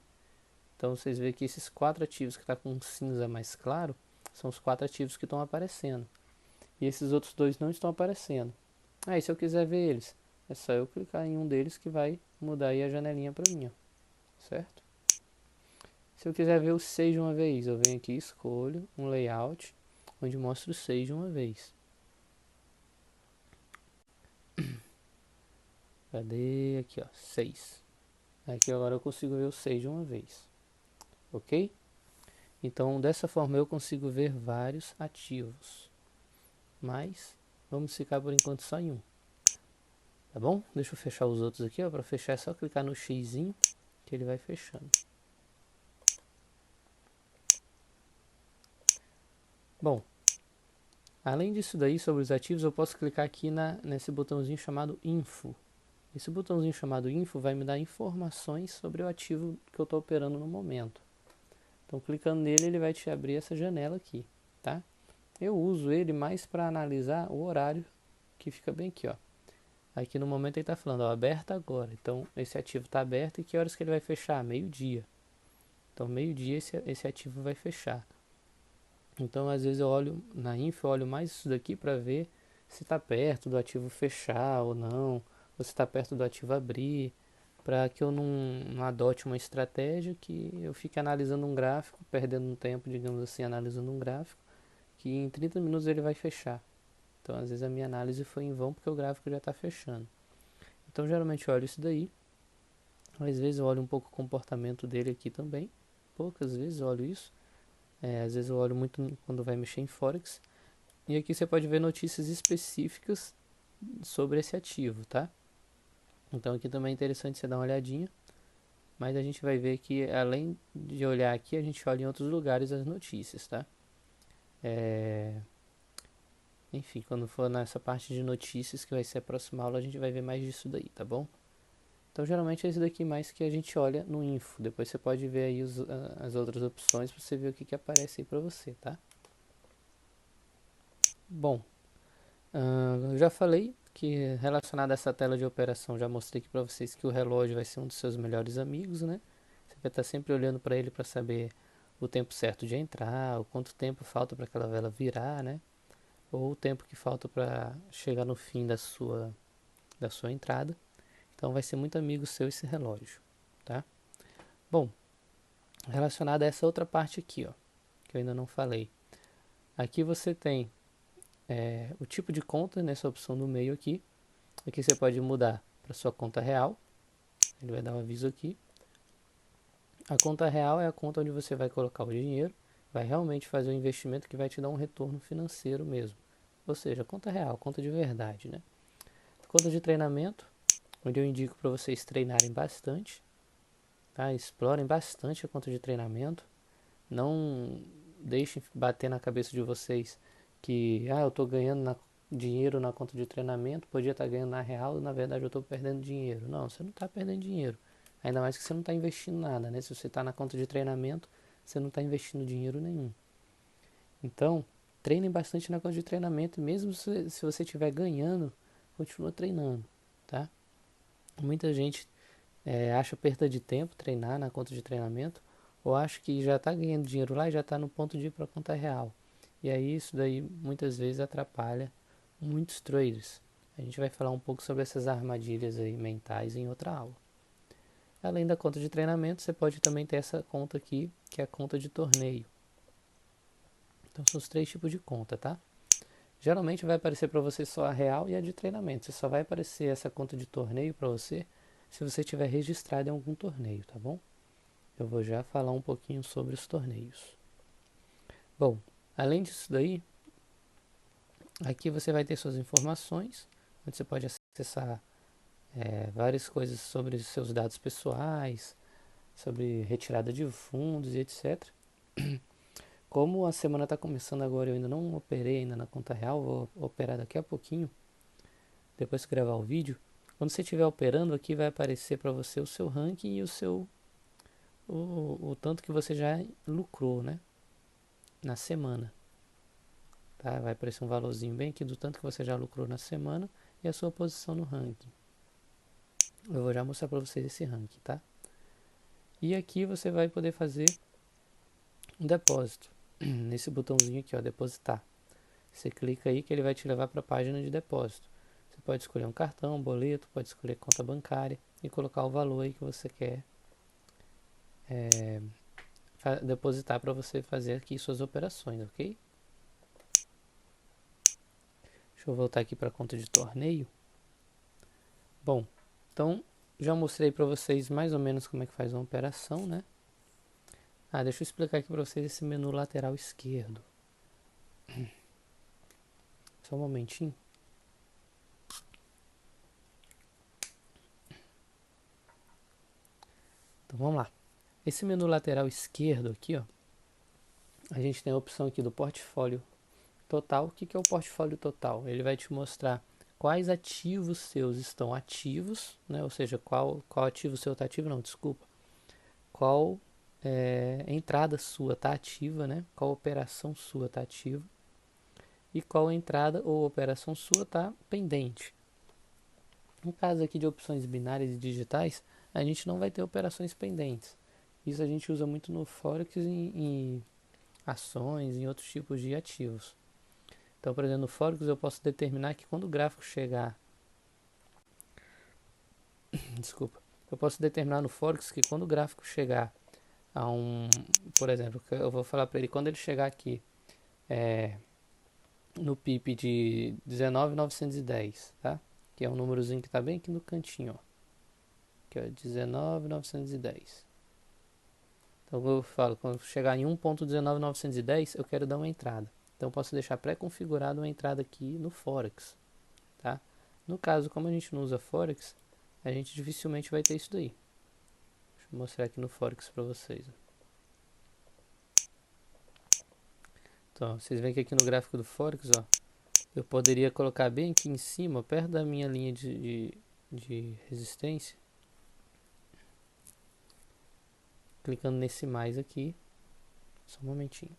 Então vocês veem que esses 4 ativos que está com um cinza mais claro são os 4 ativos que estão aparecendo. E esses outros 2 não estão aparecendo. Aí se eu quiser ver eles, é só eu clicar em um deles que vai mudar aí a janelinha para mim, ó, certo? Se eu quiser ver os 6 de uma vez, eu venho aqui e escolho um layout onde mostra os 6 de uma vez. Cadê? Aqui, ó, 6. Aqui agora eu consigo ver os 6 de uma vez, ok? Então dessa forma eu consigo ver vários ativos, mas vamos ficar por enquanto só em um, tá bom? Deixa eu fechar os outros aqui, ó. Para fechar é só clicar no xizinho que ele vai fechando. Bom, além disso daí, sobre os ativos, eu posso clicar aqui nesse botãozinho chamado Info. Esse botãozinho chamado Info vai me dar informações sobre o ativo que eu estou operando no momento. Então, clicando nele, ele vai te abrir essa janela aqui, tá? Eu uso ele mais para analisar o horário, que fica bem aqui, ó. Aqui no momento ele está falando, ó, aberto agora. Então, esse ativo está aberto e que horas que ele vai fechar? Meio-dia. Então, meio-dia esse ativo vai fechar. Então, às vezes eu olho na info, eu olho mais isso daqui para ver se está perto do ativo fechar ou não, ou se está perto do ativo abrir, para que eu não adote uma estratégia que eu fique analisando um gráfico, perdendo um tempo, digamos assim, analisando um gráfico, que em 30 minutos ele vai fechar. Então, às vezes a minha análise foi em vão porque o gráfico já está fechando. Então, geralmente eu olho isso daí. Às vezes eu olho um pouco o comportamento dele aqui também. Poucas vezes eu olho isso. Às vezes eu olho muito quando vai mexer em Forex. E aqui você pode ver notícias específicas sobre esse ativo, tá? Então aqui também é interessante você dar uma olhadinha. Mas a gente vai ver que além de olhar aqui, a gente olha em outros lugares as notícias, tá? Enfim, quando for nessa parte de notícias que vai ser a próxima aula, a gente vai ver mais disso daí, tá bom? Então geralmente é esse daqui mais que a gente olha no info. Depois você pode ver aí as outras opções para você ver o que aparece aí para você, tá? Bom, eu já falei que relacionado a essa tela de operação, já mostrei aqui para vocês que o relógio vai ser um dos seus melhores amigos, né? Você vai estar sempre olhando para ele para saber o tempo certo de entrar, o quanto tempo falta para aquela vela virar, né? Ou o tempo que falta para chegar no fim da sua entrada. Então vai ser muito amigo seu esse relógio, tá? Bom, relacionado a essa outra parte aqui, ó, que eu ainda não falei. Aqui você tem o tipo de conta nessa opção do meio aqui. Aqui você pode mudar para sua conta real. Ele vai dar um aviso aqui. A conta real é a conta onde você vai colocar o dinheiro, vai realmente fazer um investimento que vai te dar um retorno financeiro mesmo. Ou seja, conta real, conta de verdade, né? Conta de treinamento, onde eu indico para vocês treinarem bastante, tá? Explorem bastante a conta de treinamento. Não deixem bater na cabeça de vocês que eu estou ganhando dinheiro na conta de treinamento, podia estar ganhando na real, na verdade eu estou perdendo dinheiro. Não, você não está perdendo dinheiro. Ainda mais que você não está investindo nada, né? Se você está na conta de treinamento, você não está investindo dinheiro nenhum. Então, treinem bastante na conta de treinamento, mesmo se você estiver ganhando, continua treinando, tá? Muita gente acha perda de tempo treinar na conta de treinamento, ou acha que já está ganhando dinheiro lá e já está no ponto de ir para a conta real. E aí isso daí muitas vezes atrapalha muitos traders. A gente vai falar um pouco sobre essas armadilhas aí mentais em outra aula. Além da conta de treinamento, você pode também ter essa conta aqui, que é a conta de torneio. Então são os 3 tipos de conta, tá? Geralmente vai aparecer para você só a real e a de treinamento. Você só vai aparecer essa conta de torneio para você se você tiver registrado em algum torneio, tá bom? Eu vou já falar um pouquinho sobre os torneios. Bom, além disso daí, aqui você vai ter suas informações, onde você pode acessar várias coisas sobre os seus dados pessoais, sobre retirada de fundos e etc. Como a semana está começando agora, eu ainda não operei ainda na conta real, vou operar daqui a pouquinho, depois que gravar o vídeo. Quando você estiver operando, aqui vai aparecer para você o seu ranking e o tanto que você já lucrou, né, na semana. Tá? Vai aparecer um valorzinho bem aqui do tanto que você já lucrou na semana e a sua posição no ranking. Eu vou já mostrar para vocês esse ranking, tá? E aqui você vai poder fazer um depósito. Nesse botãozinho aqui, ó, depositar. Você clica aí que ele vai te levar para a página de depósito. Você pode escolher um cartão, um boleto, pode escolher conta bancária e colocar o valor aí que você quer depositar para você fazer aqui suas operações, ok? Deixa eu voltar aqui para a conta de torneio. Bom, então já mostrei para vocês mais ou menos como é que faz uma operação, né? Deixa eu explicar aqui para vocês esse menu lateral esquerdo. Só um momentinho. Então vamos lá. Esse menu lateral esquerdo aqui, ó, a gente tem a opção aqui do portfólio total. O que é o portfólio total? Ele vai te mostrar quais ativos seus estão ativos, né? Ou seja, qual ativo seu está ativo, não, desculpa. Qual entrada sua está ativa, né? Qual operação sua está ativa e qual entrada ou operação sua está pendente. No caso aqui de opções binárias e digitais, a gente não vai ter operações pendentes. Isso a gente usa muito no Forex e em ações, em outros tipos de ativos. Então, por exemplo, no Forex eu posso determinar que quando o gráfico chegar... Desculpa. Eu posso determinar no Forex que quando o gráfico chegar a um... Por exemplo, eu vou falar para ele, quando ele chegar aqui no PIP de 19.910, tá? Que é um númerozinho que está bem aqui no cantinho, ó. Que é 19.910. Então eu falo, quando chegar em 1.19910, eu quero dar uma entrada. Então eu posso deixar pré-configurado uma entrada aqui no Forex, tá? No caso, como a gente não usa Forex, a gente dificilmente vai ter isso daí. Deixa eu mostrar aqui no Forex para vocês. Então, vocês veem que aqui no gráfico do Forex, ó, eu poderia colocar bem aqui em cima, perto da minha linha de resistência, clicando nesse mais aqui. Só um momentinho.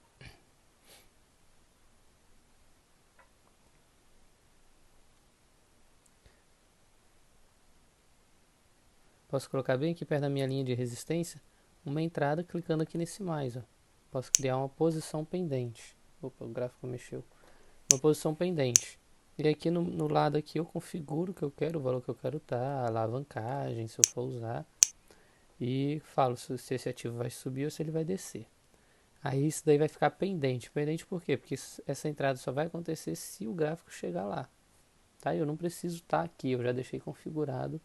Posso colocar bem aqui perto da minha linha de resistência uma entrada clicando aqui nesse mais, ó. Posso criar uma posição pendente. Opa, o gráfico mexeu. Uma posição pendente. E aqui no lado aqui eu configuro o que eu quero, o valor que eu quero a alavancagem, se eu for usar. E falo se esse ativo vai subir ou se ele vai descer. Aí isso daí vai ficar pendente. Pendente por quê? Porque essa entrada só vai acontecer se o gráfico chegar lá. Tá? Eu não preciso estar aqui, eu já deixei configurado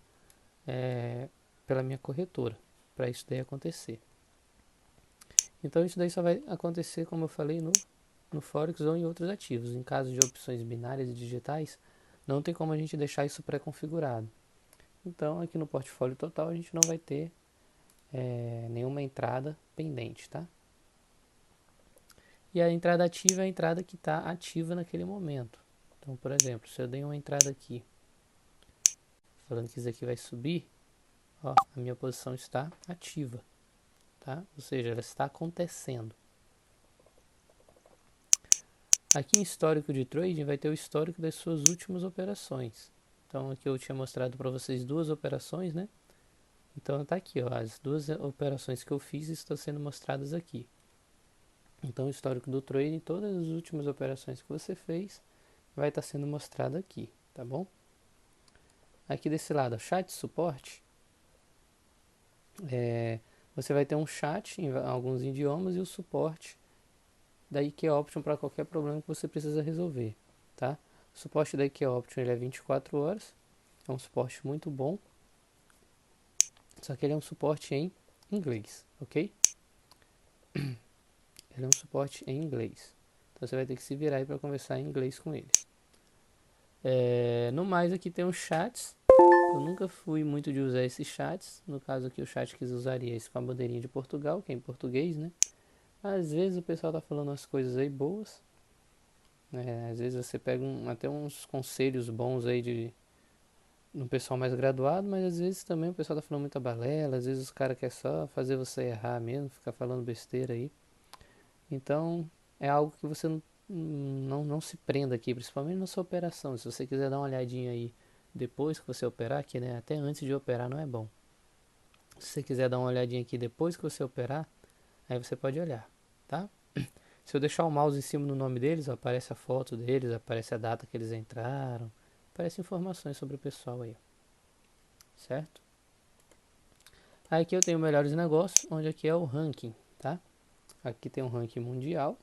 pela minha corretora para isso daí acontecer. Então isso daí só vai acontecer, como eu falei, no Forex ou em outros ativos. Em caso de opções binárias e digitais, não tem como a gente deixar isso pré-configurado. Então aqui no portfólio total a gente não vai ter nenhuma entrada pendente, tá? E a entrada ativa é a entrada que está ativa naquele momento. Então, por exemplo, se eu dei uma entrada aqui, falando que isso aqui vai subir, ó, a minha posição está ativa, tá? Ou seja, ela está acontecendo. Aqui em histórico de trading vai ter o histórico das suas últimas operações. Então aqui eu tinha mostrado para vocês duas operações, né? Então tá aqui, ó, as duas operações que eu fiz estão sendo mostradas aqui. Então o histórico do trading, todas as últimas operações que você fez, vai estar sendo mostrado aqui, tá bom? Aqui desse lado, ó, chat de suporte, você vai ter um chat em alguns idiomas e o suporte daí que é option para qualquer problema que você precisa resolver. tá? O suporte da IKEA Option ele é 24 horas, é um suporte muito bom, só que ele é um suporte em inglês, ok? Ele é um suporte em inglês, então você vai ter que se virar aí para conversar em inglês com ele. No mais, aqui tem os chats. Eu nunca fui muito de usar esses chats. No caso aqui, o chat que eu usaria esse com a bandeirinha de Portugal, que é em português, né? Às vezes o pessoal tá falando umas coisas aí boas. Às vezes você pega até uns conselhos bons aí de um pessoal mais graduado, mas às vezes também o pessoal tá falando muita balela. Às vezes os caras querem só fazer você errar mesmo, ficar falando besteira aí. Então é algo que você não se prenda aqui, principalmente na sua operação. Se você quiser dar uma olhadinha aí depois que você operar, que né, até antes de operar não é bom. Se você quiser dar uma olhadinha aqui depois que você operar, aí você pode olhar, tá? Se eu deixar o mouse em cima do nome deles, ó, aparece a foto deles, aparece a data que eles entraram, aparece informações sobre o pessoal aí, certo? Aí aqui eu tenho melhores negócios, onde aqui é o ranking, tá? Aqui tem um ranking mundial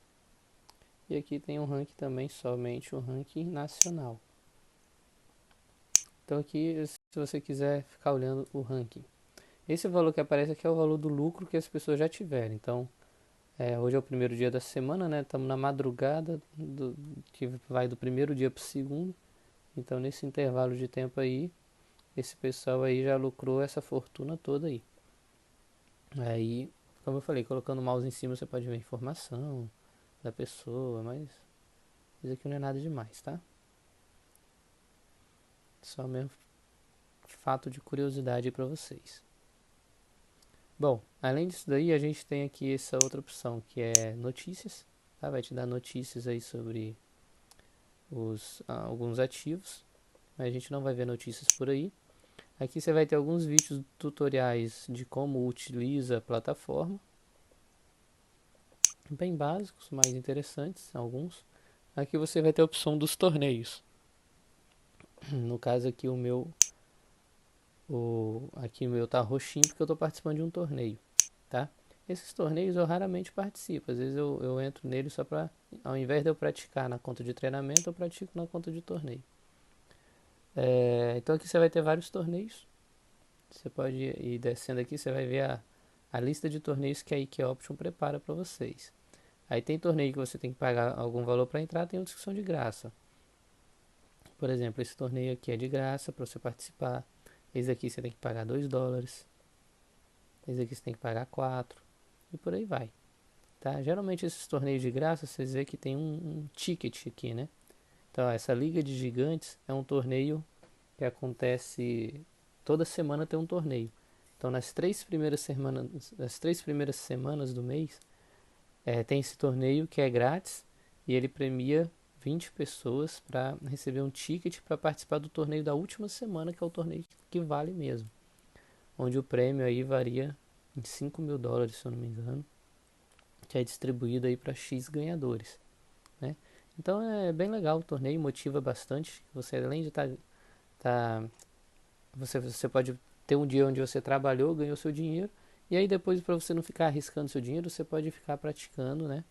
e aqui tem um ranking também, somente o ranking nacional. Então aqui, se você quiser ficar olhando o ranking, esse valor que aparece aqui é o valor do lucro que as pessoas já tiveram. Então, hoje é o primeiro dia da semana, né? Estamos na madrugada que vai do primeiro dia para o segundo. Então, nesse intervalo de tempo aí, esse pessoal aí já lucrou essa fortuna toda aí. Aí, como eu falei, colocando o mouse em cima você pode ver a informação da pessoa, mas isso aqui não é nada demais, tá? Só mesmo fato de curiosidade para vocês. Bom, além disso daí, a gente tem aqui essa outra opção que é notícias, tá? Vai te dar notícias aí sobre alguns ativos, mas a gente não vai ver notícias por aí. Aqui você vai ter alguns vídeos tutoriais de como utiliza a plataforma, bem básicos, mais interessantes, alguns. Aqui você vai ter a opção dos torneios. No caso aqui aqui o meu tá roxinho porque eu estou participando de um torneio, tá? Esses torneios eu raramente participo, às vezes eu entro nele só para, ao invés de eu praticar na conta de treinamento, eu pratico na conta de torneio. Então aqui você vai ter vários torneios. Você pode ir descendo aqui, você vai ver a lista de torneios que a IKEA Option prepara para vocês. Aí tem torneio que você tem que pagar algum valor para entrar, tem outros que são de graça. Por exemplo, esse torneio aqui é de graça para você participar. Esse aqui você tem que pagar $2. Esse aqui você tem que pagar 4. E por aí vai. Tá? Geralmente esses torneios de graça, vocês vê que tem um ticket aqui, né? Então, essa Liga de Gigantes é um torneio que acontece toda semana, tem um torneio. Então, nas 3 primeiras semanas do mês, tem esse torneio que é grátis e ele premia 20 pessoas para receber um ticket para participar do torneio da última semana, que é o torneio que vale mesmo, onde o prêmio aí varia em $5.000, se eu não me engano, que é distribuído aí para X ganhadores, né? Então é bem legal o torneio, motiva bastante. Você além de você pode ter um dia onde você trabalhou, ganhou seu dinheiro, e aí depois, para você não ficar arriscando seu dinheiro, você pode ficar praticando, né,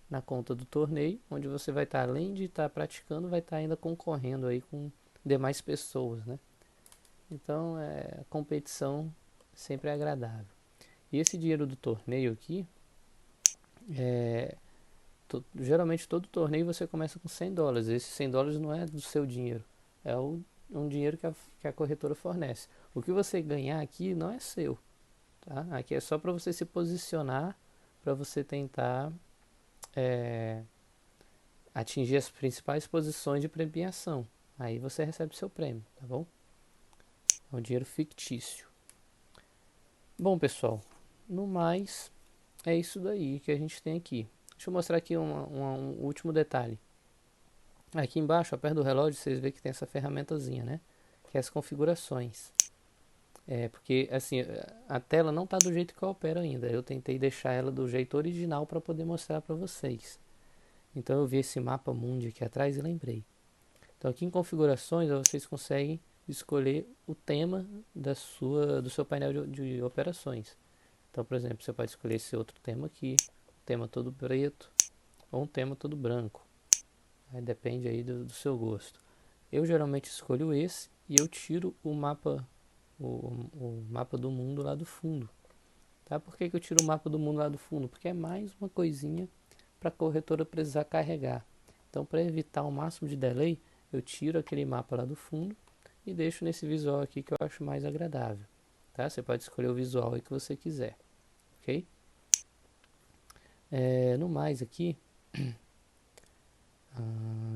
na conta do torneio, onde você vai estar, além de estar praticando, vai estar ainda concorrendo aí com demais pessoas, né? Então a competição sempre é agradável. E esse dinheiro do torneio aqui, geralmente todo torneio você começa com $100. Esse $100 não é do seu dinheiro, é um dinheiro que a corretora fornece. O que você ganhar aqui não é seu, tá? Aqui é só para você se posicionar, para você tentar atingir as principais posições de premiação. Aí você recebe seu prêmio, tá bom? É um dinheiro fictício. Bom, pessoal, no mais é isso daí que a gente tem aqui. Deixa eu mostrar aqui um último detalhe. Aqui embaixo, perto do relógio, vocês veem que tem essa ferramentazinha, né? Que é as configurações. Porque assim, a tela não está do jeito que eu opero ainda. Eu tentei deixar ela do jeito original para poder mostrar para vocês. Então eu vi esse mapa mundi aqui atrás e lembrei. Então aqui em configurações vocês conseguem escolher o tema do seu painel de operações. Então, por exemplo, você pode escolher esse outro tema aqui, um tema todo preto ou um tema todo branco. Aí depende aí do seu gosto. Eu geralmente escolho esse e eu tiro o mapa do mundo lá do fundo. Tá? Por que eu tiro o mapa do mundo lá do fundo? Porque é mais uma coisinha para a corretora precisar carregar. Então, para evitar o máximo de delay, eu tiro aquele mapa lá do fundo e deixo nesse visual aqui que eu acho mais agradável. Tá? Você pode escolher o visual aí que você quiser. Ok? No mais aqui,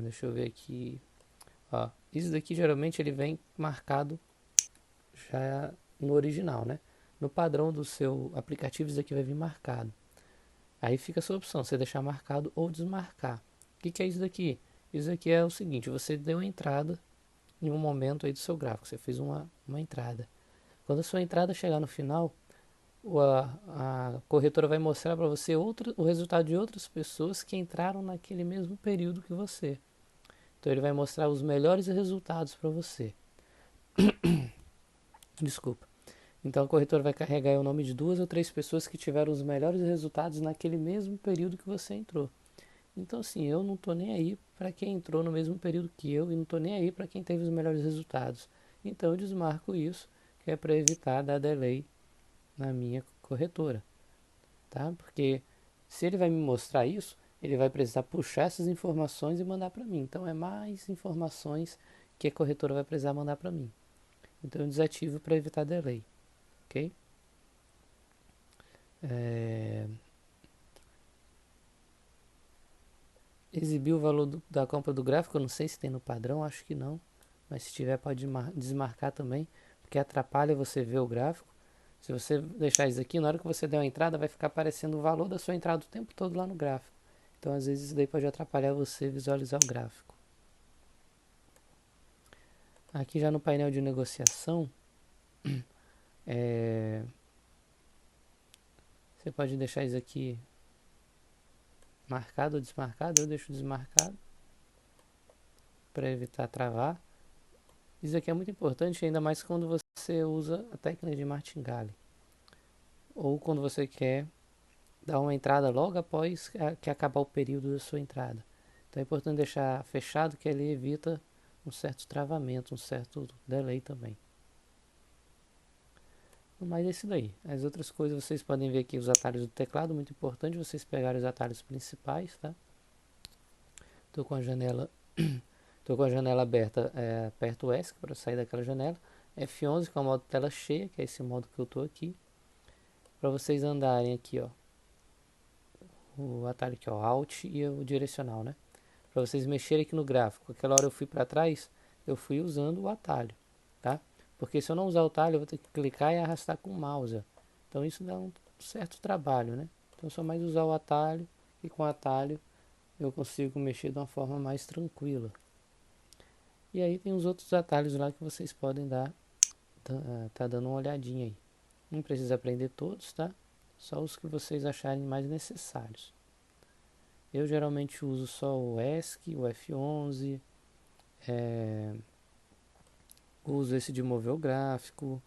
deixa eu ver aqui. Ó, isso daqui geralmente ele vem marcado já no original, né? No padrão do seu aplicativo isso daqui vai vir marcado. Aí fica a sua opção, você deixar marcado ou desmarcar. O que é isso daqui? Isso aqui é o seguinte, você deu uma entrada em um momento aí do seu gráfico, você fez uma entrada. Quando a sua entrada chegar no final, a corretora vai mostrar para você o resultado de outras pessoas que entraram naquele mesmo período que você. Então ele vai mostrar os melhores resultados para você. Desculpa. Então a corretora vai carregar o nome de duas ou três pessoas que tiveram os melhores resultados naquele mesmo período que você entrou. Então assim, eu não tô nem aí para quem entrou no mesmo período que eu e não tô nem aí para quem teve os melhores resultados. Então eu desmarco isso, que é para evitar dar delay na minha corretora, tá? Porque se ele vai me mostrar isso, ele vai precisar puxar essas informações e mandar para mim. Então é mais informações que a corretora vai precisar mandar para mim. Então eu desativo para evitar delay, ok? É... Exibir o valor da compra do gráfico, eu não sei se tem no padrão, acho que não. Mas se tiver pode desmarcar também, porque atrapalha você ver o gráfico. Se você deixar isso aqui, na hora que você der uma entrada, vai ficar aparecendo o valor da sua entrada o tempo todo lá no gráfico. Então às vezes isso daí pode atrapalhar você visualizar o gráfico. Aqui já no painel de negociação, é, você pode deixar isso aqui marcado ou desmarcado. Eu deixo desmarcado para evitar travar. Isso aqui é muito importante, ainda mais quando você usa a técnica de martingale. Ou quando você quer dar uma entrada logo após que acabar o período da sua entrada. Então é importante deixar fechado, que ele evita um certo travamento, um certo delay também. Mas é isso daí. As outras coisas vocês podem ver aqui os atalhos do teclado, muito importante vocês pegarem os atalhos principais, tá? Estou com a janela, tô com a janela aberta, aperto o ESC para sair daquela janela. F11 que é o modo tela cheia, que é esse modo que eu estou aqui. Para vocês andarem aqui, ó, o atalho aqui, ó, Alt e o direcional, né? Para vocês mexerem aqui no gráfico. Aquela hora eu fui para trás, eu fui usando o atalho, tá? Porque se eu não usar o atalho, eu vou ter que clicar e arrastar com o mouse. Então isso dá um certo trabalho, né? Então só mais usar o atalho e com o atalho eu consigo mexer de uma forma mais tranquila. E aí tem os outros atalhos lá que vocês podem tá dando uma olhadinha aí. Não precisa aprender todos, tá? Só os que vocês acharem mais necessários. Eu geralmente uso só o ESC, o F11, uso esse de mover o gráfico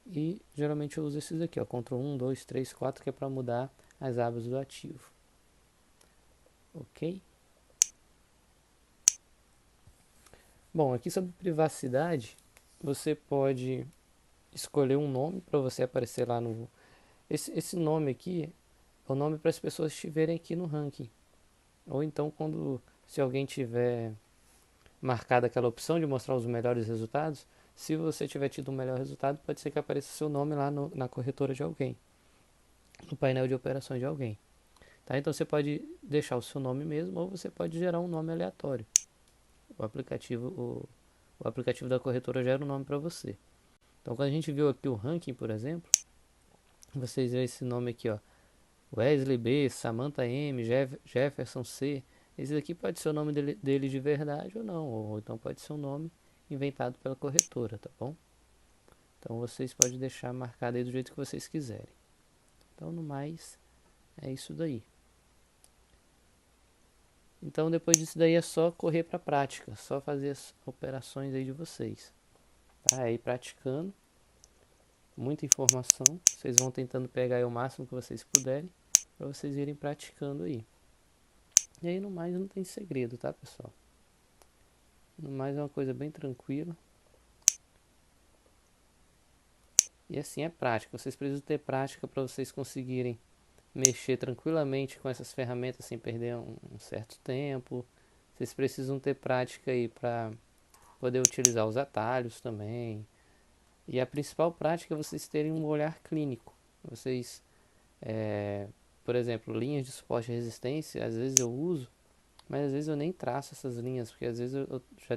e geralmente eu uso esses aqui, ó, Ctrl 1, 2, 3, 4, que é para mudar as abas do ativo. Ok? Bom, aqui sobre privacidade, você pode escolher um nome para você aparecer lá no... Esse nome aqui é o nome para as pessoas estiverem aqui no ranking. Ou então se alguém tiver marcado aquela opção de mostrar os melhores resultados, se você tiver tido um melhor resultado, pode ser que apareça seu nome lá na corretora de alguém, no painel de operações de alguém. Tá? Então você pode deixar o seu nome mesmo ou você pode gerar um nome aleatório. O aplicativo da corretora gera um nome para você. Então quando a gente viu aqui o ranking, por exemplo, vocês veem esse nome aqui, ó, Wesley B, Samantha M, Jefferson C. Esse aqui pode ser o nome dele de verdade ou não, ou então pode ser um nome inventado pela corretora, tá bom? Então vocês podem deixar marcado aí do jeito que vocês quiserem. Então no mais é isso daí. Então depois disso daí é só correr para a prática, só fazer as operações aí de vocês. Tá? Aí praticando, muita informação, vocês vão tentando pegar aí o máximo que vocês puderem para vocês irem praticando aí. E aí no mais não tem segredo, tá, pessoal? No mais é uma coisa bem tranquila. E assim é prática. Vocês precisam ter prática para vocês conseguirem mexer tranquilamente com essas ferramentas sem perder um certo tempo. Vocês precisam ter prática aí para poder utilizar os atalhos também. E a principal prática é vocês terem um olhar clínico. Vocês, por exemplo, linhas de suporte e resistência, às vezes eu uso, mas às vezes eu nem traço essas linhas, porque às vezes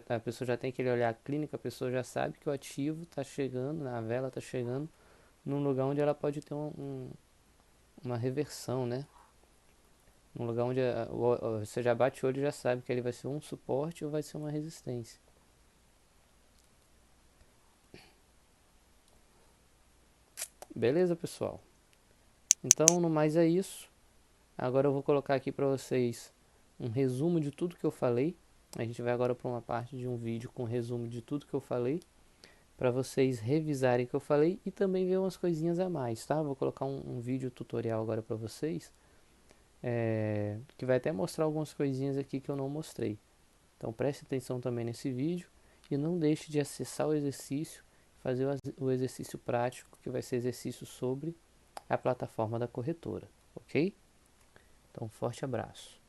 a pessoa já tem aquele olhar clínico, a pessoa já sabe que o ativo está chegando, a vela está chegando num lugar onde ela pode ter uma reversão, né? Num lugar onde você já bate o olho e já sabe que ele vai ser um suporte ou vai ser uma resistência. Beleza, pessoal? Então, no mais é isso. Agora eu vou colocar aqui para vocês um resumo de tudo que eu falei. A gente vai agora para uma parte de um vídeo com resumo de tudo que eu falei, para vocês revisarem o que eu falei e também ver umas coisinhas a mais, tá? Vou colocar um vídeo tutorial agora para vocês, que vai até mostrar algumas coisinhas aqui que eu não mostrei. Então preste atenção também nesse vídeo e não deixe de acessar o exercício, fazer o exercício prático, que vai ser exercício sobre a plataforma da corretora, ok? Então, um forte abraço.